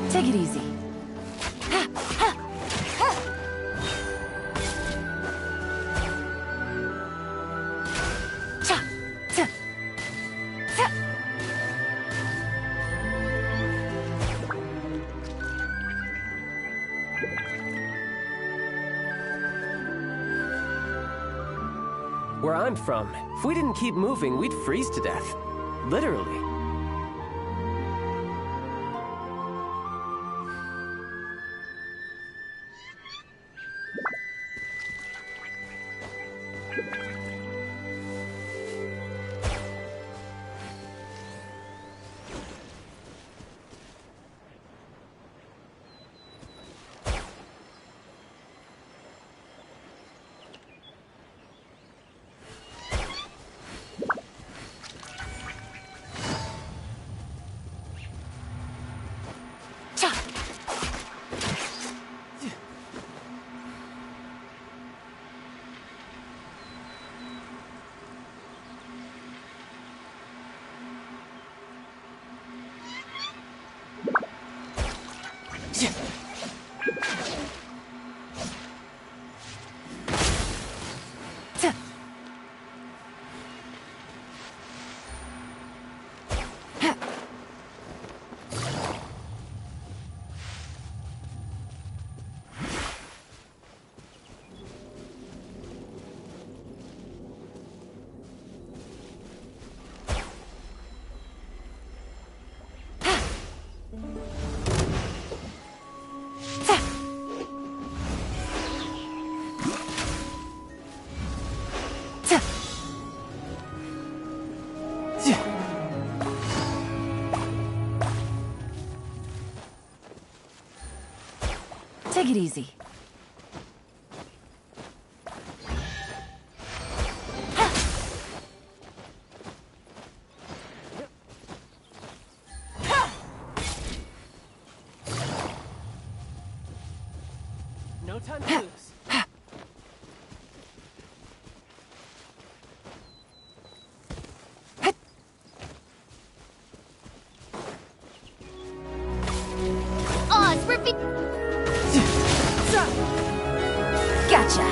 R: Take it easy.
A: Where I'm from, if we didn't keep moving, we'd freeze to death. Literally.
R: Take it easy.
A: No time to lose.
E: Oz, repeat.
R: Gotcha.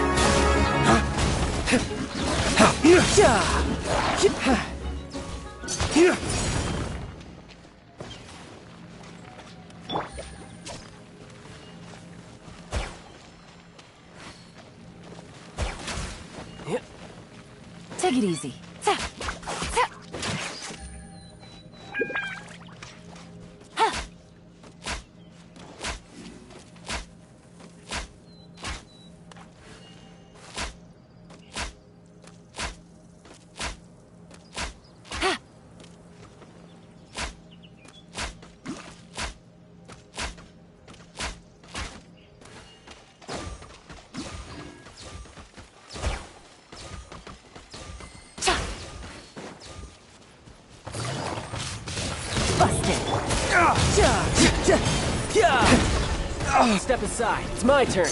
R: Take it easy.
A: Step aside. It's my turn.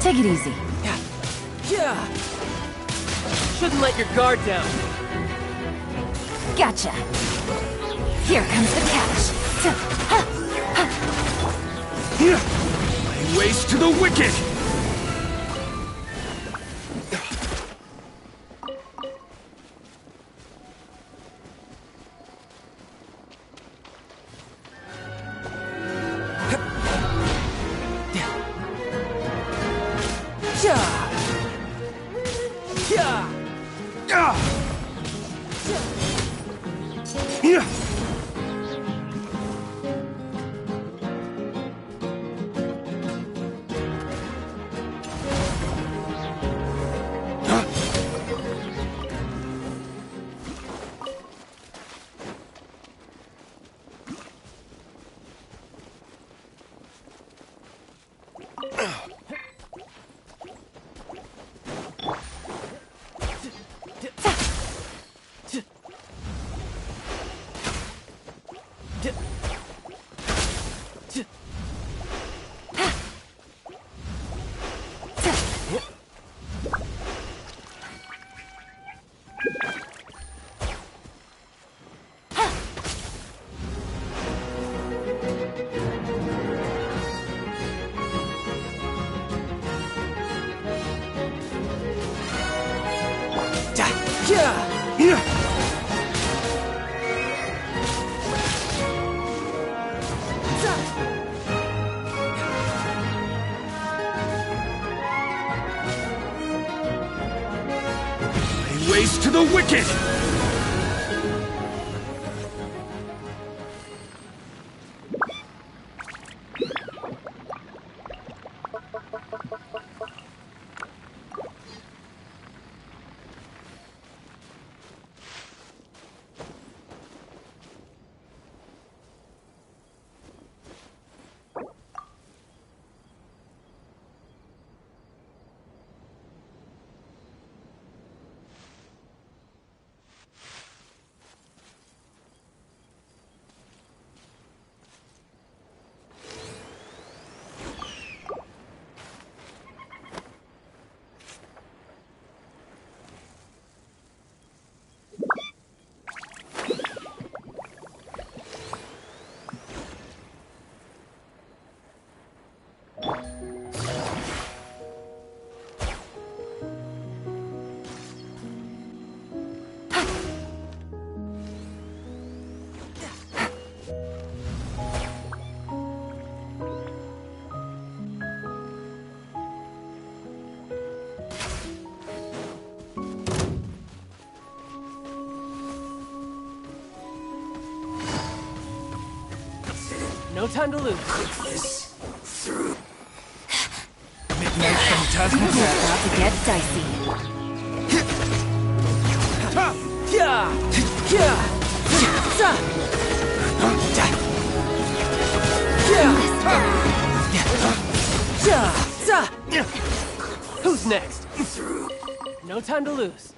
R: Take it easy.
A: Yeah. Shouldn't let your guard down.
R: Gotcha. Here comes the catch.
F: My ways to the wicked! Ways to the wicked!
A: No time to lose.
Q: This through.
F: Midnight Phantasmal.
R: You're about to get dicey.
A: Who's next? No time to lose.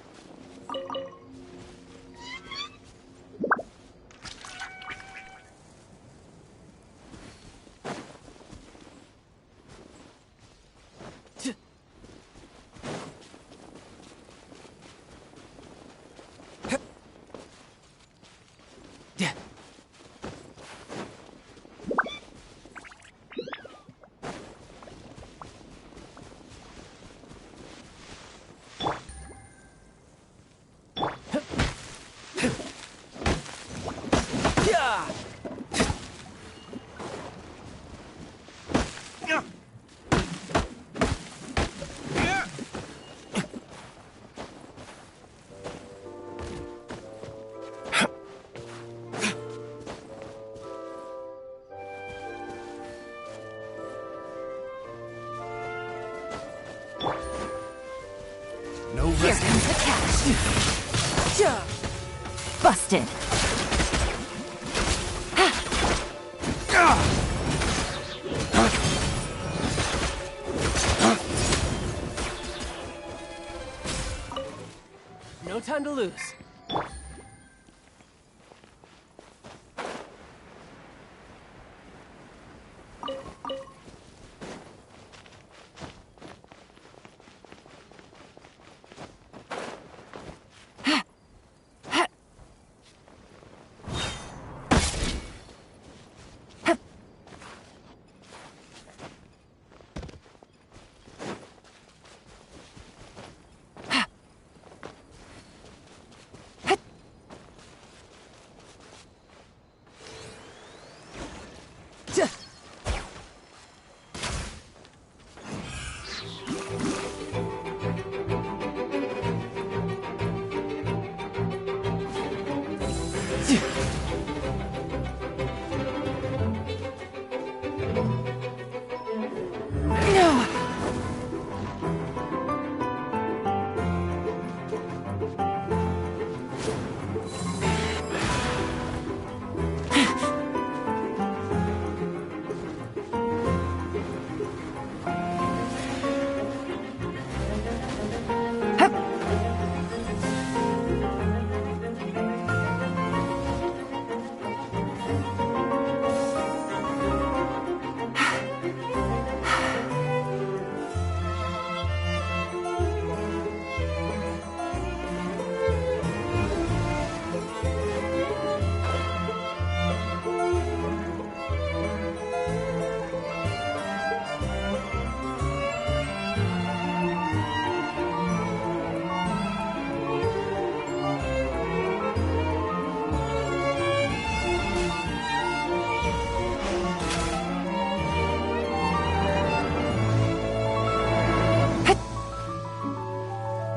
R: Here comes the catch. Busted.
A: No time to lose.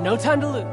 A: No time to lose.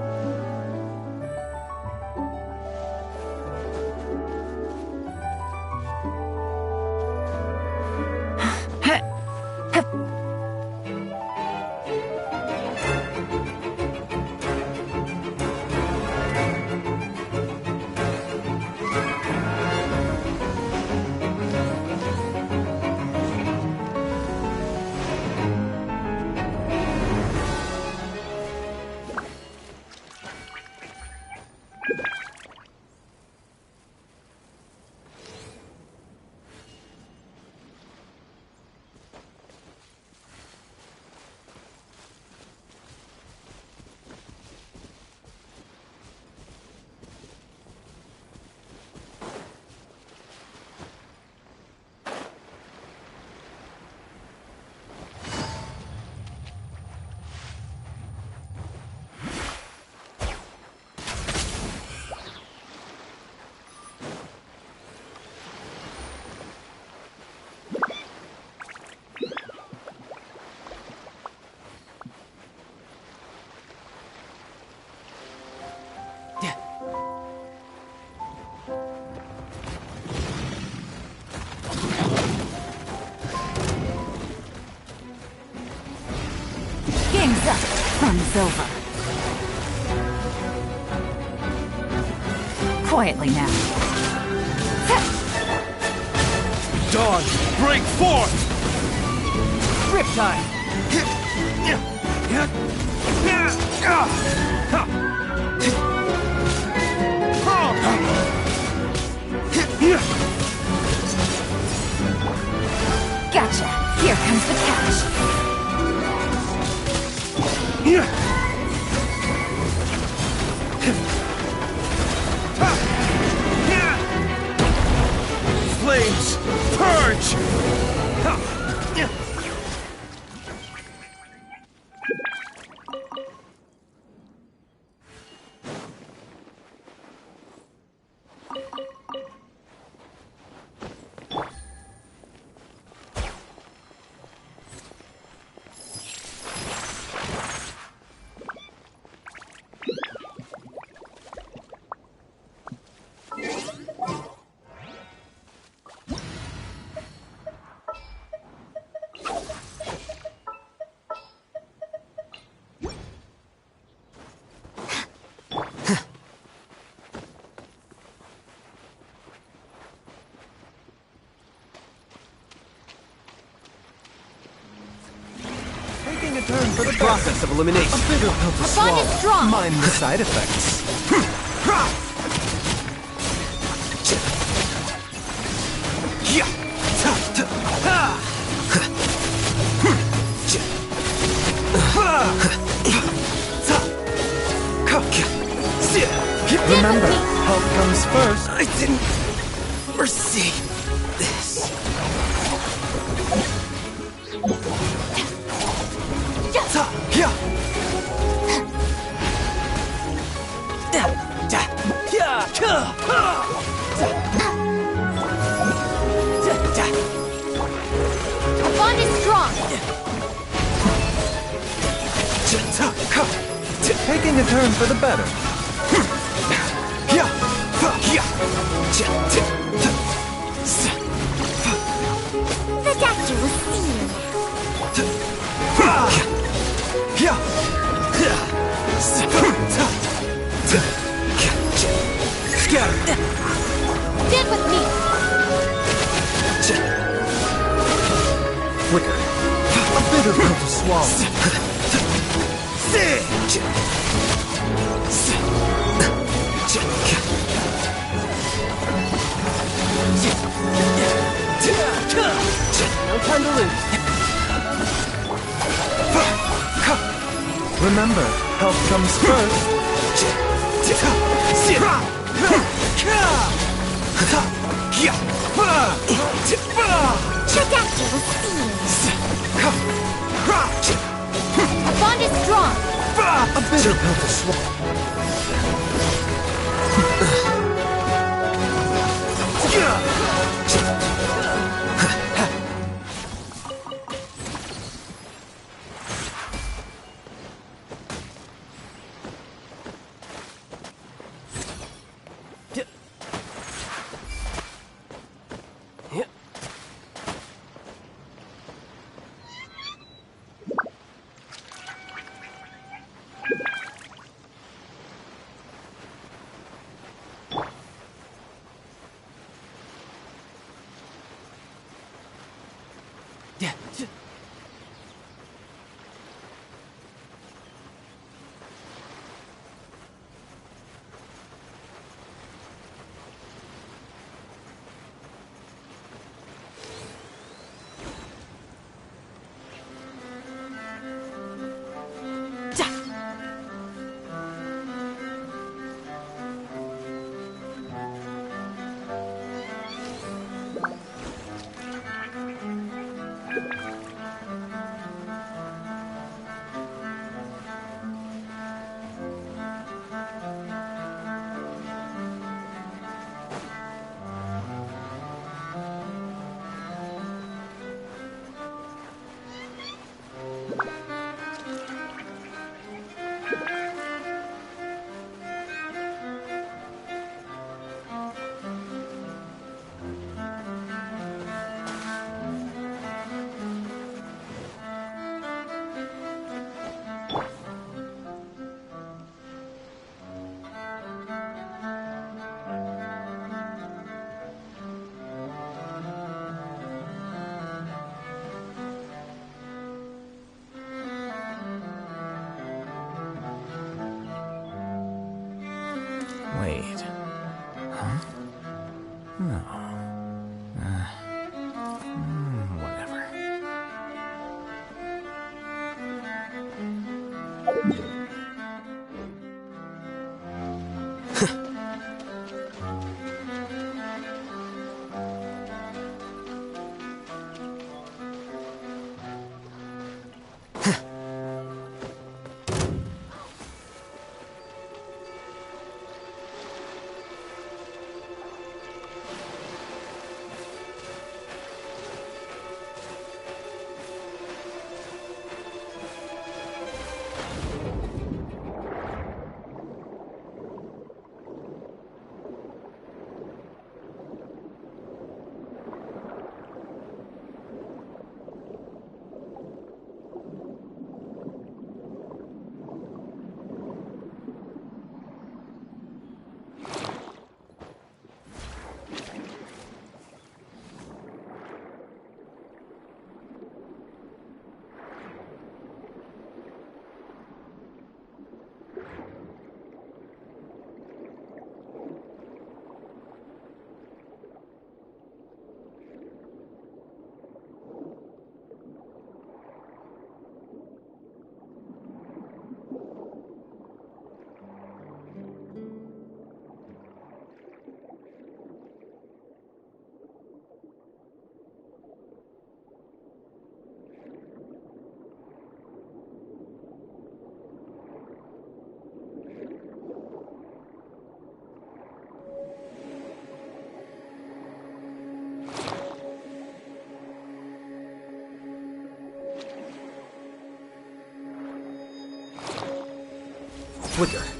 R: Game's up. Fun's over. Quietly now.
F: Dawn, break forth!
A: Riptide!
R: Gotcha. Here comes the catch.
F: Flames, purge!
S: a turn for the process of elimination. A bitter pill to
E: Our bond
S: swallow.
E: is strong.
S: Mind the side effects. Remember, health comes first.
Q: I didn't foresee this.
E: Our bond is strong.
S: Taking a turn for the better.
B: The doctor will see you.
E: Stand with me.
S: Quicker. A bitter pill to swallow.
A: No time to lose.
S: Remember, health comes first.
B: The doctor will see you.
E: Our bond is strong.
S: A bitter pill to swallow.
F: quicker.